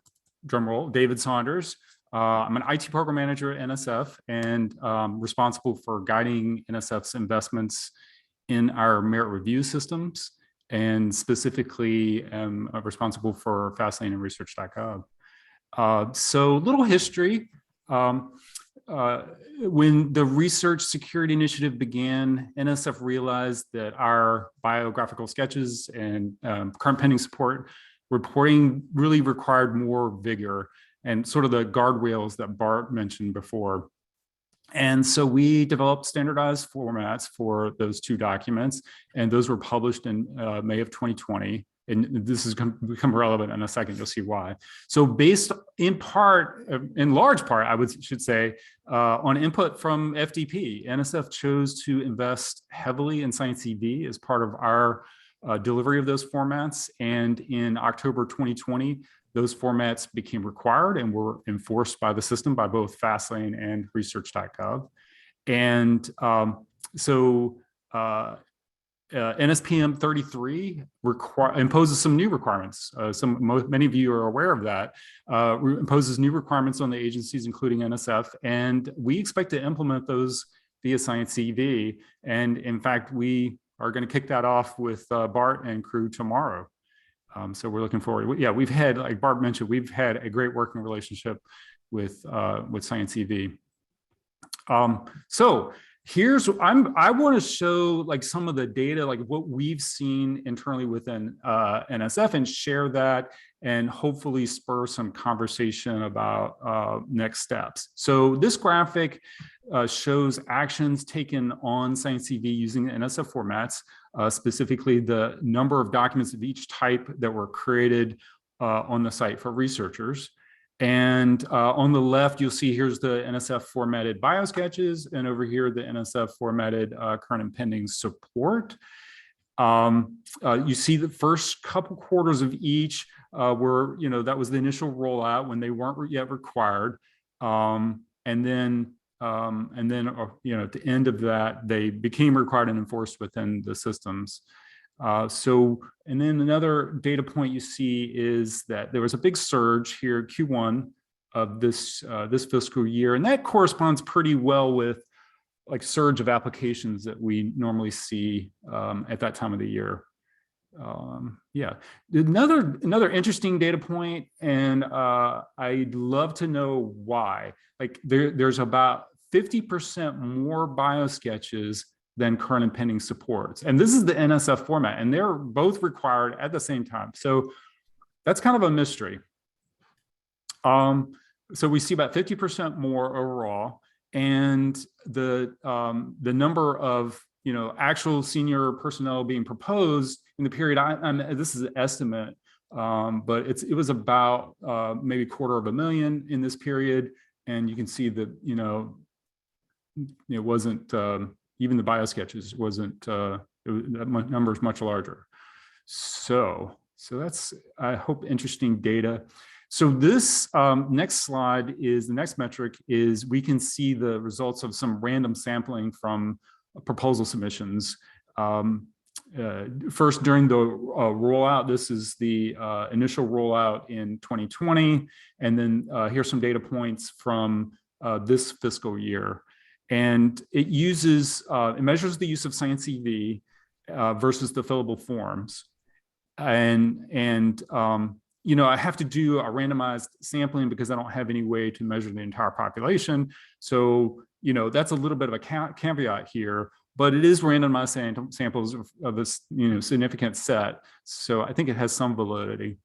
drumroll, David Saunders. I'm an IT program manager at NSF and responsible for guiding NSF's investments in our merit review systems, and specifically am responsible for Fastlane and research.gov. So a little history. When the Research Security Initiative began, NSF realized that our biographical sketches and current pending support reporting really required more vigor and sort of the guardrails that Bart mentioned before. And so we developed standardized formats for those 2 documents, and those were published in May of 2020. And this has become relevant in a second, you'll see why. So based in large part, I should say, on input from FDP, NSF chose to invest heavily in SciENcv as part of our delivery of those formats. And in October 2020, those formats became required and were enforced by the system by both Fastlane and research.gov. And NSPM-33 imposes some new requirements. Many of you are aware of that. Imposes new requirements on the agencies, including NSF, and we expect to implement those via SciENcv. And in fact, we are going to kick that off with Bart and crew tomorrow. So we're looking forward. Yeah, we've had, like Bart mentioned, we've had a great working relationship with SciENcv. So I want to show like some of the data, like what we've seen internally within NSF, and share that and hopefully spur some conversation about next steps. So this graphic shows actions taken on SciENcv using NSF formats, specifically the number of documents of each type that were created on the site for researchers. And on the left, you'll see here's the NSF formatted biosketches, and over here, the NSF formatted current and pending support. You see the first couple quarters of each were, that was the initial rollout when they weren't yet required. And then at the end of that, they became required and enforced within the systems. And then another data point you see is that there was a big surge here, Q1 of this fiscal year, and that corresponds pretty well with like surge of applications that we normally see at that time of the year. Yeah, another interesting data point, and I'd love to know why. Like there's about 50% more biosketches than current and pending supports. And this is the NSF format, and they're both required at the same time. So that's kind of a mystery. So we see about 50% more overall, and the number of actual senior personnel being proposed in the period. This is an estimate, but it was about maybe 250,000 in this period, and you can see that it wasn't. Even the biosketches wasn't, that number is much larger. So that's, I hope, interesting data. So this next slide is, the next metric is we can see the results of some random sampling from proposal submissions. First, during the rollout, this is the initial rollout in 2020. And then here's some data points from this fiscal year. And it it measures the use of SciENcv versus the fillable forms. And I have to do a randomized sampling because I don't have any way to measure the entire population. So, that's a little bit of a caveat here, but it is randomized samples of this, significant set. So I think it has some validity.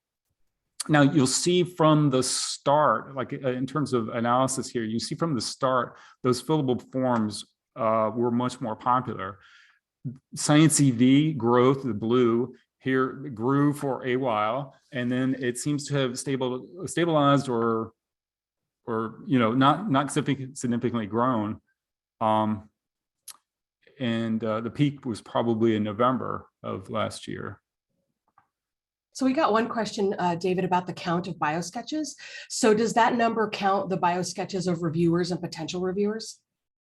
Now you'll see from the start, like in terms of analysis here, you see from the start, those fillable forms were much more popular. SciENcv growth, the blue here, grew for a while, and then it seems to have stabilized or not significantly grown. And the peak was probably in November of last year. So we got one question, David, about the count of biosketches. So does that number count the biosketches of reviewers and potential reviewers?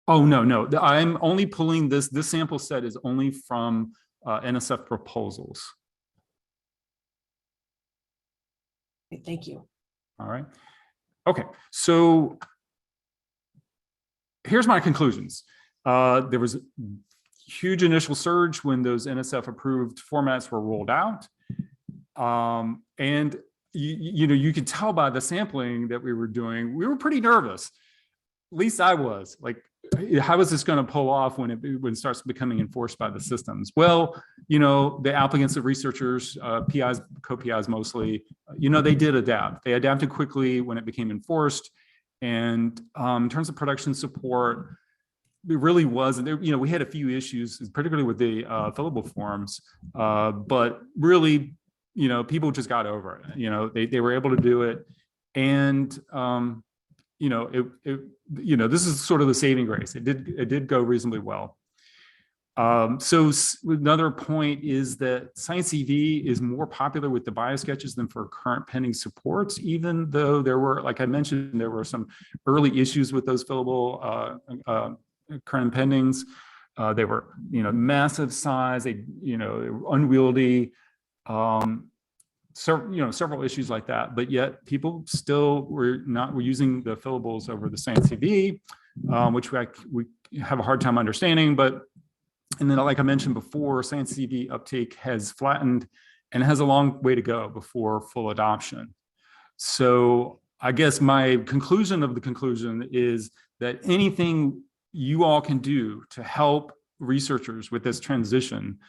Oh, no. I'm only pulling this sample set is only from NSF proposals. Okay, thank you. All right. Okay, so here's my conclusions. There was a huge initial surge when those NSF approved formats were rolled out. And you could tell by the sampling that we were doing, we were pretty nervous. At least I was. Like, how is this going to pull off when it starts becoming enforced by the systems? Well, the applicants, the researchers, PIs, co-PIs mostly, they did adapt. They adapted quickly when it became enforced. And in terms of production support, it really wasn't there. We had a few issues, particularly with the fillable forms, but really, people just got over it. They were able to do it, and this is sort of the saving grace. It did go reasonably well. Another point is that SciENcv is more popular with the biosketches than for current pending supports, even though there were, like I mentioned, there were some early issues with those fillable current pendings. They were, massive size, they were unwieldy, several issues like that, but yet people still were using the fillables over the SciENcv, which we have a hard time understanding, and then, like I mentioned before, SciENcv uptake has flattened and has a long way to go before full adoption. So I guess my conclusion of the conclusion is that anything you all can do to help researchers with this transition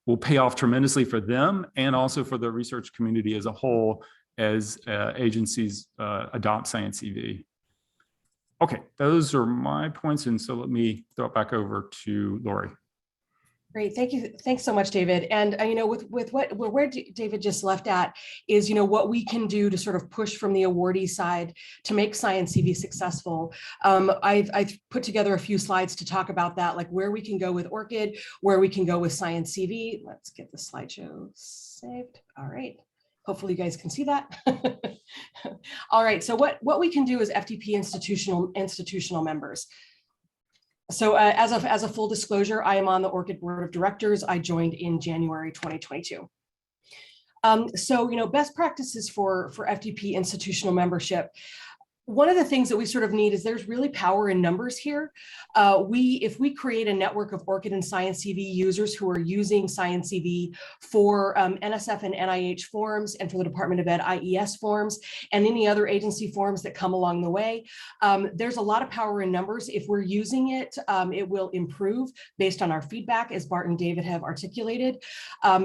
will pay off tremendously for them and also for the research community as a whole as agencies adopt SciENcv. Okay, those are my points. And so let me throw it back over to Lori. Great, thank you. Thanks so much, David. And where David just left at is, what we can do to sort of push from the awardee side to make SciENcv successful. I've put together a few slides to talk about that, like where we can go with ORCID, where we can go with SciENcv. Let's get the slideshow saved. All right. Hopefully you guys can see that. All right, so what we can do is FDP institutional members. So as a full disclosure, I am on the ORCID board of directors. I joined in January 2022. Best practices for FDP institutional membership. One of the things that we sort of need is there's really power in numbers here. If we create a network of ORCID and SciENcv users who are using SciENcv for NSF and NIH forms and for the Department of Ed IES forms and any other agency forms that come along the way, there's a lot of power in numbers. If we're using it, it will improve based on our feedback, as Bart and David have articulated.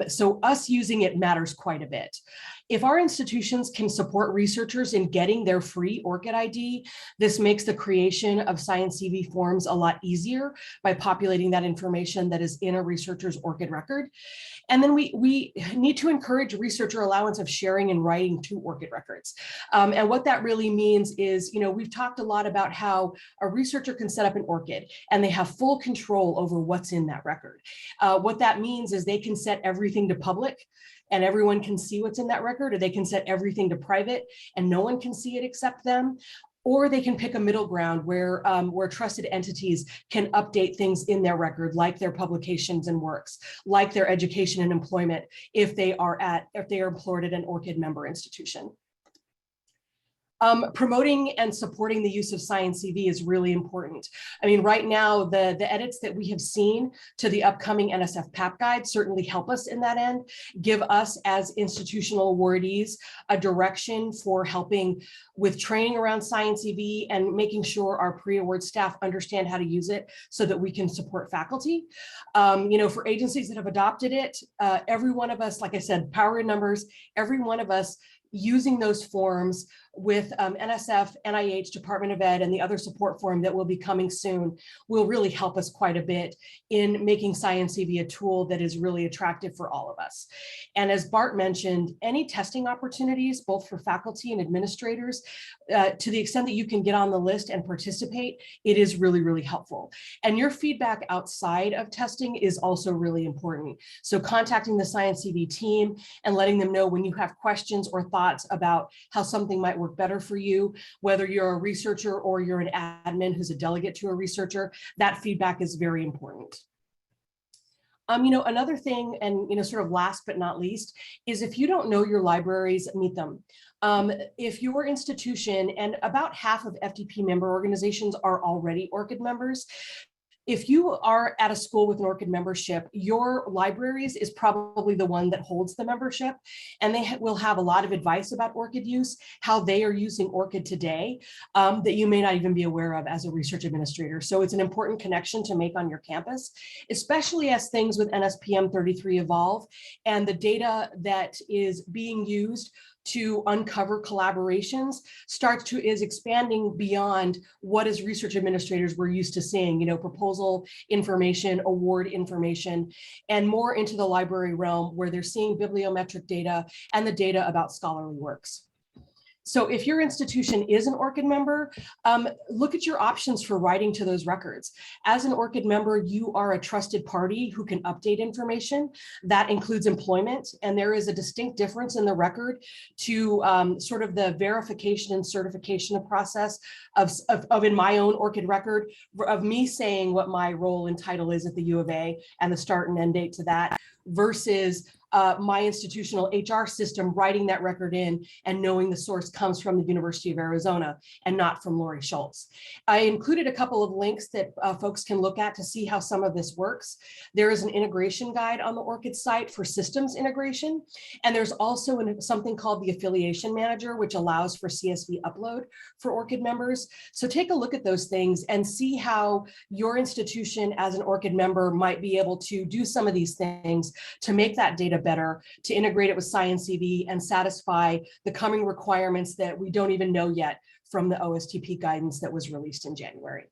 So us using it matters quite a bit. If our institutions can support researchers in getting their free ORCID ID, this makes the creation of SciENcv forms a lot easier by populating that information that is in a researcher's ORCID record. And then we need to encourage researcher allowance of sharing and writing to ORCID records. And what that really means is, we've talked a lot about how a researcher can set up an ORCID and they have full control over what's in that record. What that means is they can set everything to public and everyone can see what's in that record, or they can set everything to private and no one can see it except them. Or they can pick a middle ground where trusted entities can update things in their record, like their publications and works, like their education and employment, if they are employed at an ORCID member institution. Promoting and supporting the use of SciENcv is really important. I mean, right now, the edits that we have seen to the upcoming NSF PAP guide certainly help us in that end, give us as institutional awardees a direction for helping with training around SciENcv and making sure our pre-award staff understand how to use it so that we can support faculty. For agencies that have adopted it, every one of us, like I said, power in numbers, every one of us using those forms with NSF, NIH, Department of Ed, and the other support forum that will be coming soon will really help us quite a bit in making SciENcv a tool that is really attractive for all of us. And as Bart mentioned, any testing opportunities, both for faculty and administrators, to the extent that you can get on the list and participate, it is really, really helpful. And your feedback outside of testing is also really important. So contacting the SciENcv team and letting them know when you have questions or thoughts about how something might work better for you, whether you're a researcher or you're an admin who's a delegate to a researcher, that feedback is very important. Another thing, and sort of last but not least, is if you don't know your libraries, meet them. If your institution, and about half of FDP member organizations are already ORCID members, if you are at a school with an ORCID membership, your libraries is probably the one that holds the membership, and they will have a lot of advice about ORCID use, how they are using ORCID today, that you may not even be aware of as a research administrator. So it's an important connection to make on your campus, especially as things with NSPM-33 evolve and the data that is being used to uncover collaborations is expanding beyond what as research administrators we're used to seeing, proposal information, award information, and more into the library realm where they're seeing bibliometric data and the data about scholarly works. So if your institution is an ORCID member, look at your options for writing to those records. As an ORCID member, you are a trusted party who can update information. That includes employment, and there is a distinct difference in the record to sort of the verification and certification process of in my own ORCID record, of me saying what my role and title is at the U of A and the start and end date to that, versus my institutional HR system writing that record in and knowing the source comes from the University of Arizona and not from Lori Schultz. I included a couple of links that folks can look at to see how some of this works. There is an integration guide on the ORCID site for systems integration. And there's also something called the affiliation manager, which allows for CSV upload for ORCID members. So take a look at those things and see how your institution as an ORCID member might be able to do some of these things to make that data better, to integrate it with SciENcv and satisfy the coming requirements that we don't even know yet from the OSTP guidance that was released in January.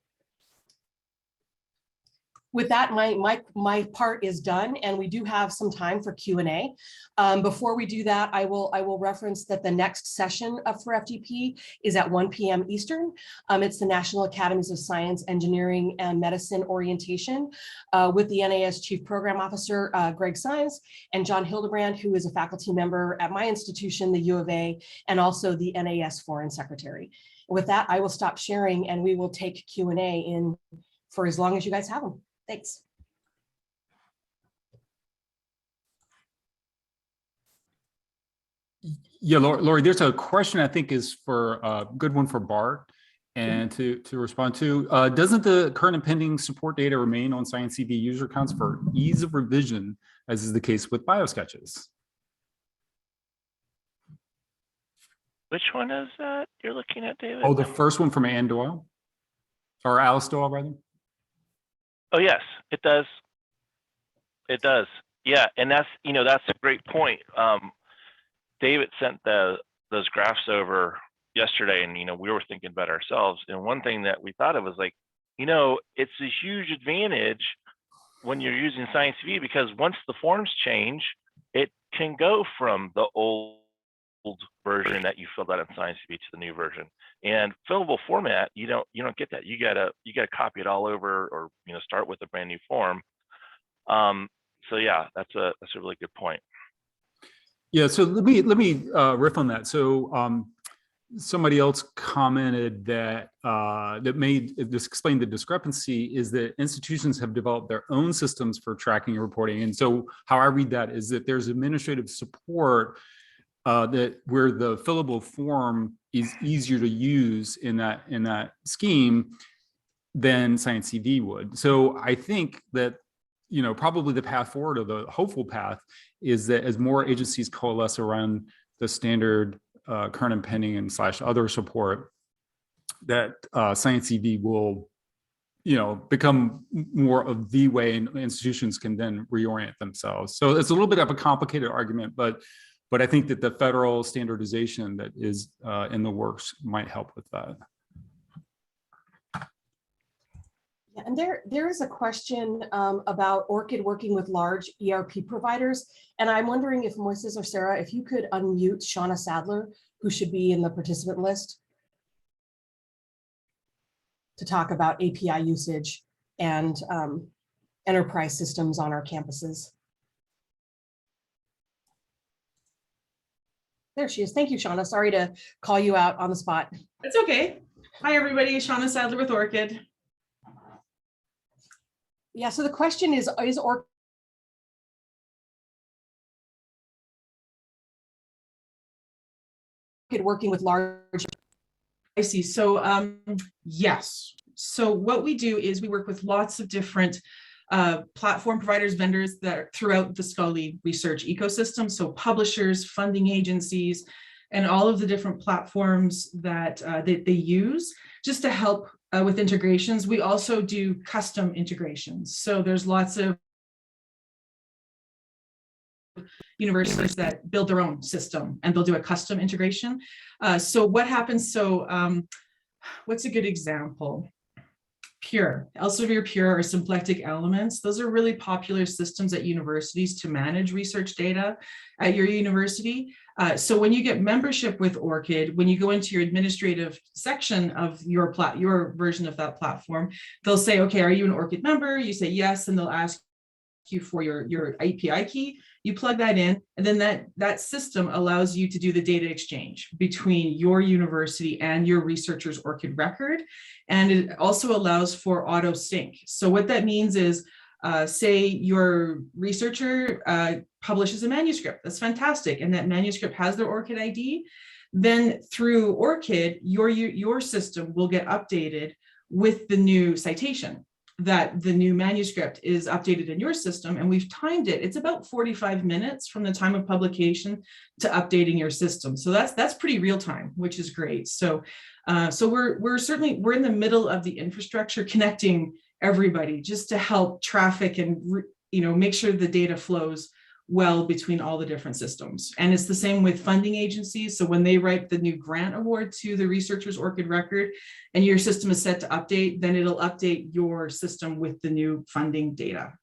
With that, my part is done, and we do have some time for Q&A. Before we do that, I will reference that the next session for FDP is at 1 p.m. Eastern. It's the National Academies of Science, Engineering, and Medicine orientation with the NAS Chief Program Officer, Greg Sines, and John Hildebrand, who is a faculty member at my institution, the U of A, and also the NAS Foreign Secretary. With that, I will stop sharing, and we will take Q&A in for as long as you guys have them. Thanks. Yeah, Lori, there's a question I think is for a good one for Bart and to respond to. Doesn't the current and pending support data remain on SciENcv user accounts for ease of revision, as is the case with Biosketches? Which one is that you're looking at, David? Oh, the first one from Ann Doyle, or Alice Doyle, rather. Oh, yes, it does. It does. Yeah, and that's a great point. David sent those graphs over yesterday, and we were thinking about ourselves. And one thing that we thought of was like, it's a huge advantage when you're using SciENcv, because once the forms change, it can go from the old version that you filled out in SciENcv to the new version. And fillable format, you don't get that. You gotta copy it all over, or start with a brand new form. So yeah, that's a really good point. Yeah, so let me riff on that. So somebody else commented that explained the discrepancy is that institutions have developed their own systems for tracking and reporting. And so how I read that is that there's administrative support that where the fillable form is easier to use in that scheme than SciENcv would. So I think that probably the path forward, or the hopeful path, is that as more agencies coalesce around the standard current and pending and / other support, that SciENcv will become more of the way, and institutions can then reorient themselves. So it's a little bit of a complicated argument, but I think that the federal standardization that is in the works might help with that. Yeah, and there is a question about ORCID working with large ERP providers. And I'm wondering if Moises or Sarah, if you could unmute Shauna Sadler, who should be in the participant list, to talk about API usage and enterprise systems on our campuses. There she is. Thank you, Shauna. Sorry to call you out on the spot. It's okay. Hi, everybody. Shauna Sadler with ORCID. Yeah, so the question is ORCID working with large? I see. So yes. So what we do is we work with lots of different platform providers, vendors that are throughout the scholarly research ecosystem. So publishers, funding agencies, and all of the different platforms that they use just to help with integrations. We also do custom integrations. So there's lots of universities that build their own system and they'll do a custom integration. So what happens? So what's a good example? Pure, Elsevier Pure or symplectic elements. Those are really popular systems at universities to manage research data at your university. So when you get membership with ORCID, when you go into your administrative section of your version of that platform, they'll say, okay, are you an ORCID member? You say yes, and they'll ask you for your API key. You plug that in, and then that system allows you to do the data exchange between your university and your researcher's ORCID record. And it also allows for auto sync. So what that means is, say your researcher publishes a manuscript, that's fantastic, and that manuscript has their ORCID ID, then through ORCID, your system will get updated with the new citation, that the new manuscript is updated in your system, and we've timed it. It's about 45 minutes from the time of publication to updating your system. So that's pretty real time, which is great. So we're in the middle of the infrastructure connecting everybody just to help traffic and make sure the data flows well between all the different systems. And it's the same with funding agencies. So when they write the new grant award to the researcher's ORCID record and your system is set to update, then it'll update your system with the new funding data.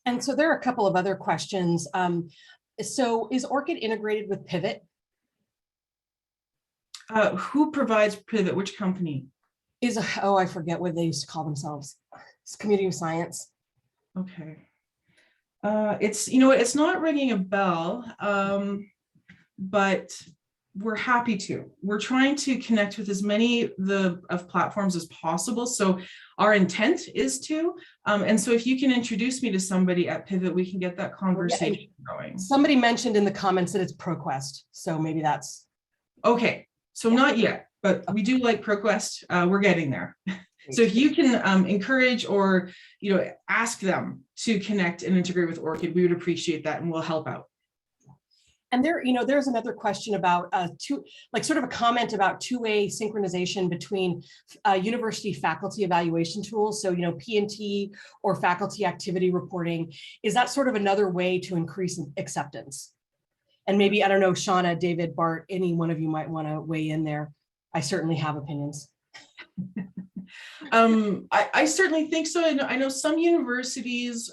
And so there are a couple of other questions. So is ORCID integrated with Pivot? Who provides Pivot? Which company? I forget what they used to call themselves. It's Community of Science. Okay. It's not ringing a bell, but we're happy to. We're trying to connect with as many of platforms as possible. So our intent is to, and so if you can introduce me to somebody at Pivot, we can get that conversation going. Somebody mentioned in the comments that it's ProQuest, so maybe that's okay. So not yet, but we do like ProQuest. We're getting there. So if you can encourage or ask them to connect and integrate with ORCID, we would appreciate that, and we'll help out. And there's another question about sort of a comment about two-way synchronization between university faculty evaluation tools. So P&T or faculty activity reporting. Is that sort of another way to increase acceptance? And maybe, I don't know, Shauna, David, Bart, any one of you might want to weigh in there. I certainly have opinions. I certainly think so. I know some universities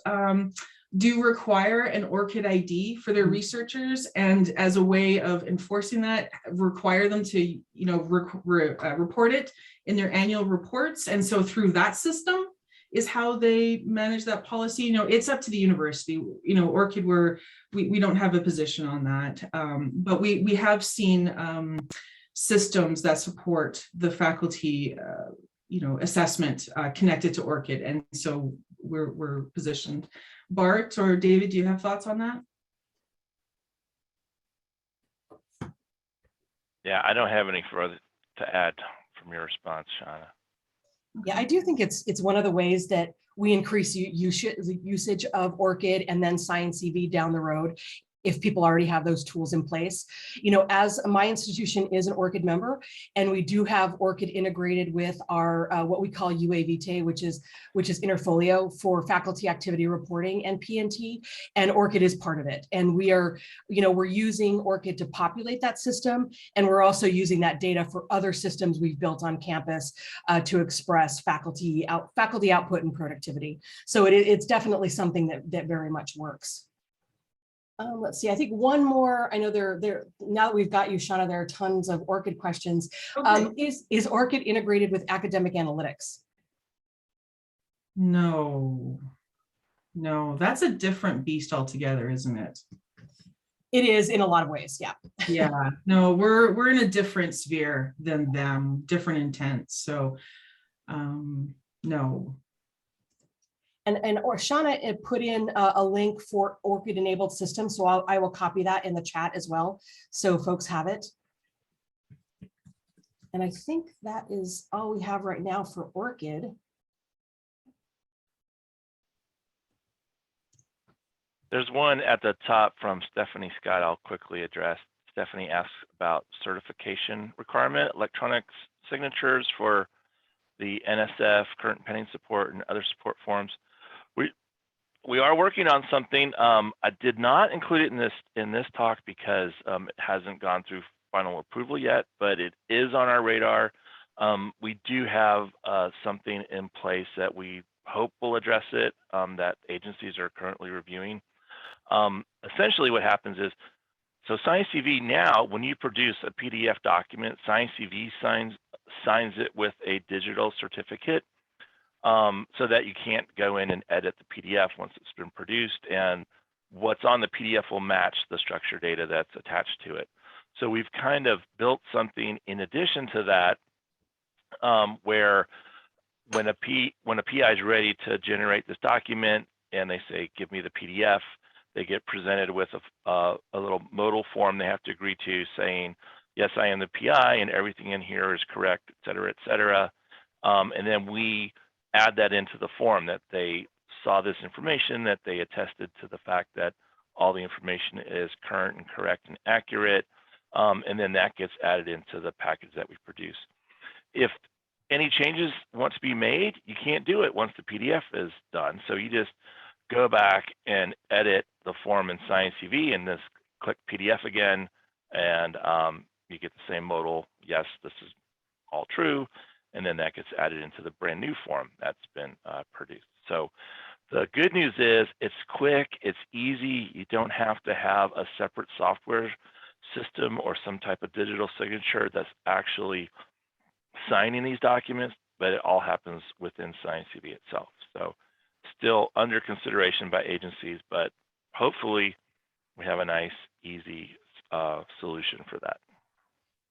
do require an ORCID ID for their researchers, and as a way of enforcing that, require them to report it in their annual reports. And so through that system is how they manage that policy. It's up to the university. ORCID, we don't have a position on that, but we have seen systems that support the faculty assessment connected to ORCID, and so we're positioned. Bart or David, do you have thoughts on that? Yeah, I don't have any further to add from your response, Shauna. Yeah, I do think it's one of the ways that we increase usage of ORCID and then SciENcv down the road, if people already have those tools in place. As my institution is an ORCID member, and we do have ORCID integrated with our what we call UA Vitae, which is Interfolio for faculty activity reporting and P&T, and ORCID is part of it. And we're using ORCID to populate that system, and we're also using that data for other systems we've built on campus to express faculty output and productivity. So it's definitely something that very much works. Let's see, I think one more. I know now that we've got you, Shauna, there are tons of ORCID questions. Okay. Is ORCID integrated with academic analytics? No, that's a different beast altogether, isn't it? It is in a lot of ways, yeah. Yeah, no, we're in a different sphere than them, different intent. So, no. Or Shauna put in a link for ORCID enabled systems, so I will copy that in the chat as well, so folks have it. And I think that is all we have right now for ORCID. There's one at the top from Stephanie Scott I'll quickly address. Stephanie asks about certification requirement, electronic signatures for the NSF, current pending support, and other support forms. We are working on something. I did not include it in this talk because it hasn't gone through final approval yet, but it is on our radar. We do have something in place that we hope will address it, that agencies are currently reviewing. Essentially what happens is, so SciENcv now, when you produce a PDF document, SciENcv signs it with a digital certificate, so that you can't go in and edit the PDF once it's been produced, and what's on the PDF will match the structured data that's attached to it. So we've kind of built something in addition to that, where when a PI is ready to generate this document and they say, give me the PDF, they get presented with a little modal form they have to agree to, saying, yes, I am the PI and everything in here is correct, et cetera, et cetera. And then we add that into the form that they saw this information, that they attested to the fact that all the information is current and correct and accurate. And then that gets added into the package that we produce. If any changes want to be made, you can't do it once the PDF is done. So you just go back and edit the form in SciENcv and just click PDF again, and you get the same modal, yes, this is all true, and then that gets added into the brand new form that's been produced. So the good news is it's quick, it's easy, you don't have to have a separate software system or some type of digital signature that's actually signing these documents, but it all happens within SciENcv itself. So still under consideration by agencies, but hopefully we have a nice, easy solution for that.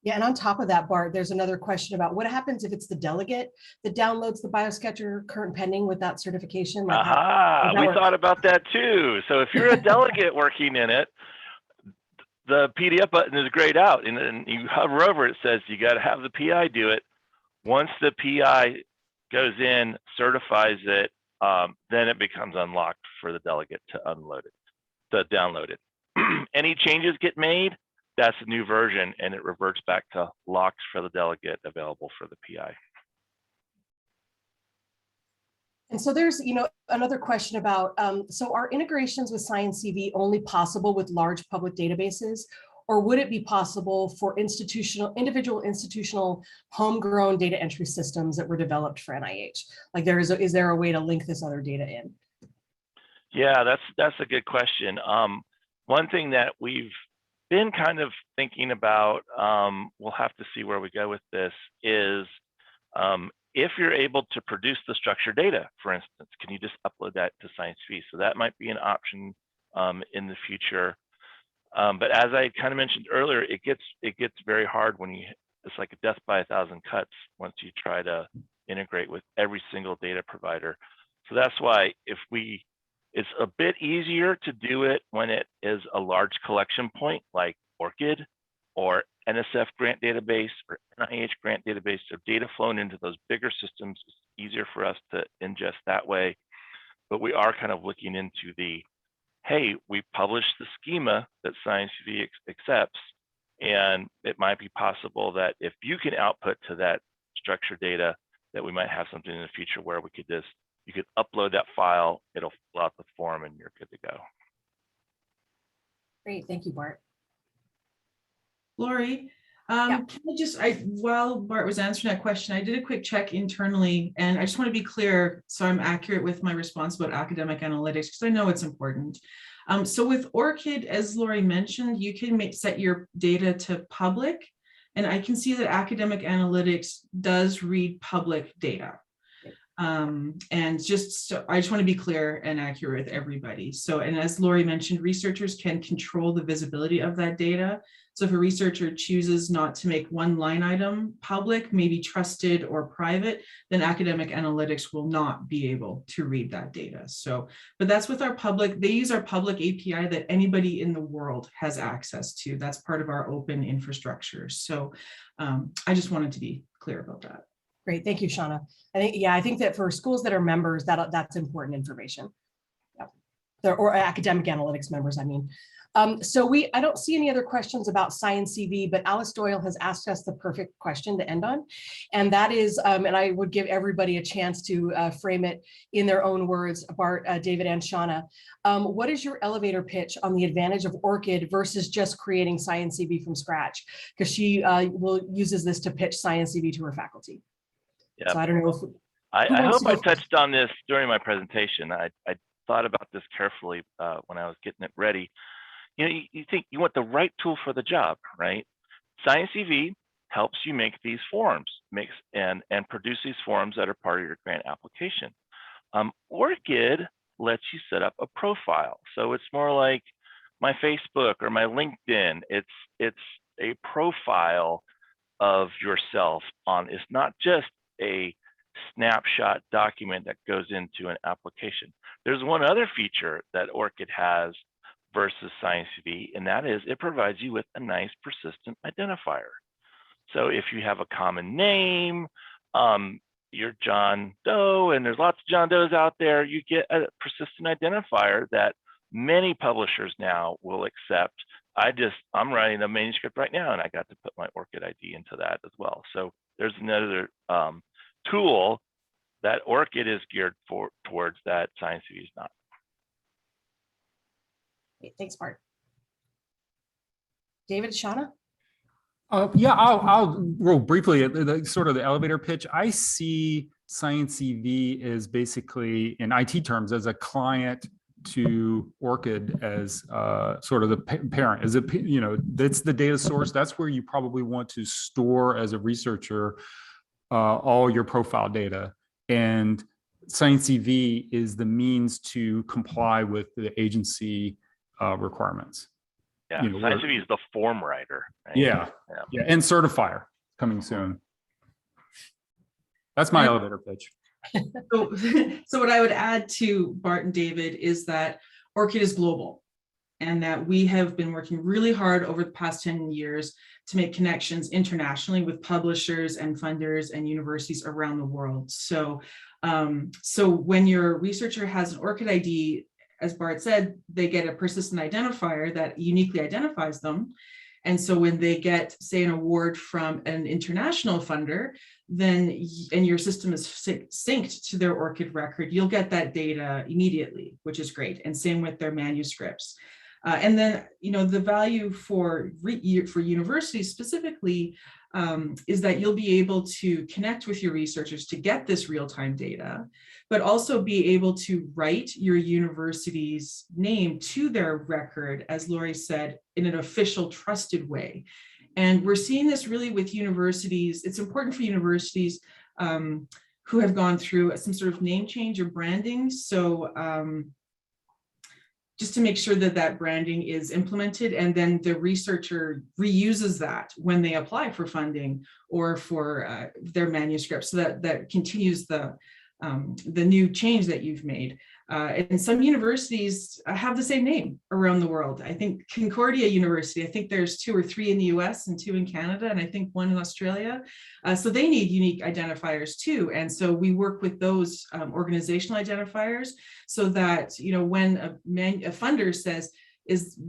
Yeah, and on top of that, Bart, there's another question about what happens if it's the delegate that downloads the Biosketcher current pending with that certification? Like we thought about that too. So if you're a delegate working in it, the PDF button is grayed out, and you hover over it, says you got to have the PI do it. Once the PI goes in, certifies it, then it becomes unlocked for the delegate to download it. Any changes get made, that's a new version, and it reverts back to locked for the delegate, available for the PI. And so there's, another question about, so are integrations with SciENcv only possible with large public databases, or would it be possible for individual institutional homegrown data entry systems that were developed for NIH? Like is there a way to link this other data in? Yeah, that's a good question. One thing that we've been kind of thinking about, we'll have to see where we go with this, is if you're able to produce the structured data, for instance, can you just upload that to SciENcv? So that might be an option in the future. But as I kind of mentioned earlier, it gets very hard when it's like a death by 1,000 cuts once you try to integrate with every single data provider. So that's why it's a bit easier to do it when it is a large collection point like ORCID or NSF grant database or NIH grant database. So data flown into those bigger systems is easier for us to ingest that way. But we are kind of looking into hey, we published the schema that SciENcv accepts, and it might be possible that if you can output to that structured data, that we might have something in the future where we could you could upload that file, it'll fill out the form, and you're good to go. Great, thank you, Bart. Lori, Yeah. can while Bart was answering that question, I did a quick check internally, and I just want to be clear so I'm accurate with my response about academic analytics, because I know it's important. So with ORCID, as Lori mentioned, you can set your data to public, and I can see that academic analytics does read public data. And I just want to be clear and accurate with everybody. So, and as Lori mentioned, researchers can control the visibility of that data. So if a researcher chooses not to make one line item public, maybe trusted or private, then academic analytics will not be able to read that data. So, but that's with our public, they use our public API that anybody in the world has access to. That's part of our open infrastructure. So I just wanted to be clear about that. Great, thank you, Shauna. I think that for schools that are members, that's important information. Yep. or academic analytics members, I mean. So I don't see any other questions about SciENcv, but Alice Doyle has asked us the perfect question to end on. And that is, and I would give everybody a chance to frame it in their own words, Bart, David, and Shauna. What is your elevator pitch on the advantage of ORCID versus just creating SciENcv from scratch? Because she uses this to pitch SciENcv to her faculty. Yeah. So I don't know if I hope I touched on this during my presentation. I thought about this carefully when I was getting it ready. You know, you think you want the right tool for the job, right? SciENcv helps you make these forms, and produce these forms that are part of your grant application. ORCID lets you set up a profile, so it's more like my Facebook or my LinkedIn. It's a profile of yourself it's not just a snapshot document that goes into an application. There's one other feature that ORCID has versus SciENcv, and that is it provides you with a nice persistent identifier. So if you have a common name, you're John Doe, and there's lots of John Does out there, you get a persistent identifier that many publishers now will accept. I'm writing a manuscript right now, and I got to put my ORCID ID into that as well. So there's another tool that ORCID is geared towards that SciENcv is not. Thanks, Bart. David, Shauna? Yeah, I'll real briefly sort of the elevator pitch. I see SciENcv as basically, in IT terms, as a client to ORCID as sort of the parent. As that's the data source. That's where you probably want to store as a researcher all your profile data, and SciENcv is the means to comply with the agency requirements. Yeah, SciENcv is the form writer. Right? Yeah, and certifier coming soon. That's my elevator pitch. So what I would add to Bart and David is that ORCID is global, and that we have been working really hard over the past 10 years to make connections internationally with publishers and funders and universities around the world. So, so when your researcher has an ORCID ID, as Bart said, they get a persistent identifier that uniquely identifies them. And so when they get, say, an award from an international funder, then, and your system is synced to their ORCID record, you'll get that data immediately, which is great. And same with their manuscripts. And then, the value for universities specifically is that you'll be able to connect with your researchers to get this real-time data, but also be able to write your university's name to their record, as Lori said, in an official, trusted way. And we're seeing this really with universities. It's important for universities who have gone through some sort of name change or branding. So just to make sure that that branding is implemented, and then the researcher reuses that when they apply for funding or for their manuscript, so that continues the new change that you've made. And some universities have the same name around the world. I think Concordia University, I think there's 2 or 3 in the US and 2 in Canada, and I think 1 in Australia. So they need unique identifiers too. And so we work with those organizational identifiers so that, when a funder says,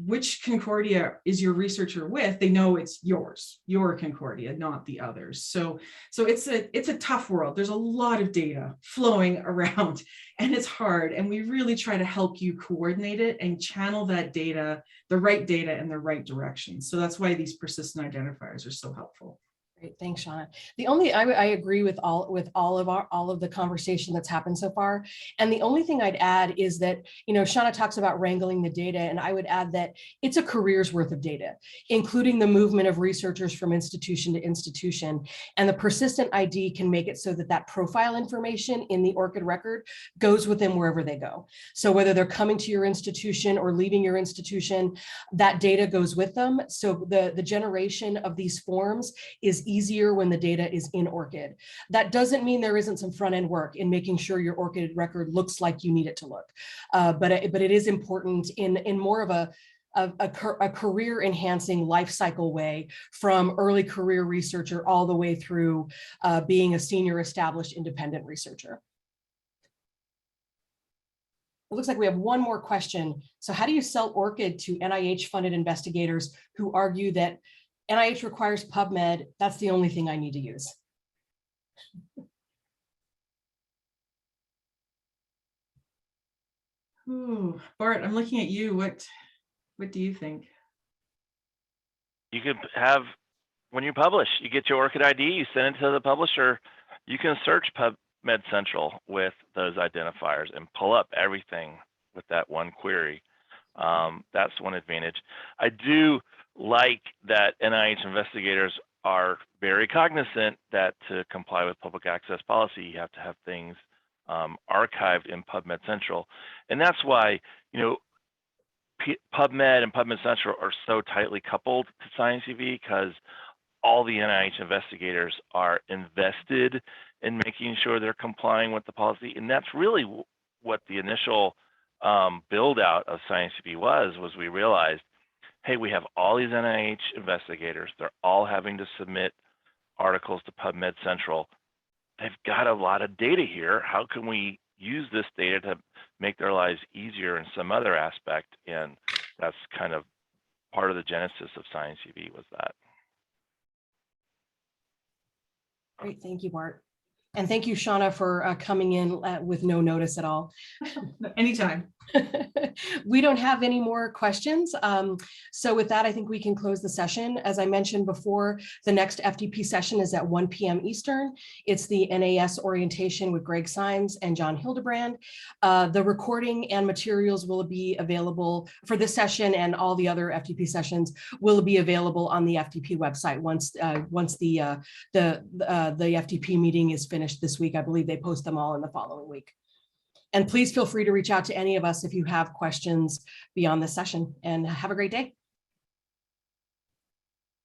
which Concordia is your researcher with, they know it's your Concordia, not the others. So it's a tough world. There's a lot of data flowing around, and it's hard. And we really try to help you coordinate it and channel that data, the right data in the right direction. So that's why these persistent identifiers are so helpful. Great, thanks, Shauna. The only I agree with all of the conversation that's happened so far, and the only thing I'd add is that Shauna talks about wrangling the data, and I would add that it's a career's worth of data, including the movement of researchers from institution to institution, and the persistent ID can make it so that that profile information in the ORCID record goes with them wherever they go. So whether they're coming to your institution or leaving your institution, that data goes with them. So the generation of these forms is easier when the data is in ORCID. That doesn't mean there isn't some front end work in making sure your ORCID record looks like you need it to look. But it is important in more of a career enhancing life cycle way, from early career researcher all the way through being a senior established independent researcher. It looks like we have one more question. So how do you sell ORCID to NIH-funded investigators who argue that NIH requires PubMed? That's the only thing I need to use. Ooh, Bart, I'm looking at you. What do you think? You could have, when you publish, you get your ORCID ID, you send it to the publisher, you can search PubMed Central with those identifiers and pull up everything with that one query. That's one advantage. I do like that NIH investigators are very cognizant that to comply with public access policy, you have to have things archived in PubMed Central. And that's why, you know, PubMed and PubMed Central are so tightly coupled to SciENcv, because all the NIH investigators are invested in making sure they're complying with the policy. And that's really what the initial build out of SciENcv was we realized, hey, we have all these NIH investigators, they're all having to submit articles to PubMed Central. They've got a lot of data here. How can we use this data to make their lives easier in some other aspect? And that's kind of part of the genesis of SciENcv, was that. Great, thank you, Bart. And thank you, Shauna, for coming in with no notice at all. Anytime. We don't have any more questions. So with that, I think we can close the session. As I mentioned before, the next FDP session is at 1 p.m. Eastern. It's the NAS orientation with Greg Symes and John Hildebrand. The recording and materials will be available for this session, and all the other FDP sessions will be available on the FDP website once the FDP meeting is finished this week. I believe they post them all in the following week. And please feel free to reach out to any of us if you have questions beyond this session, and have a great day.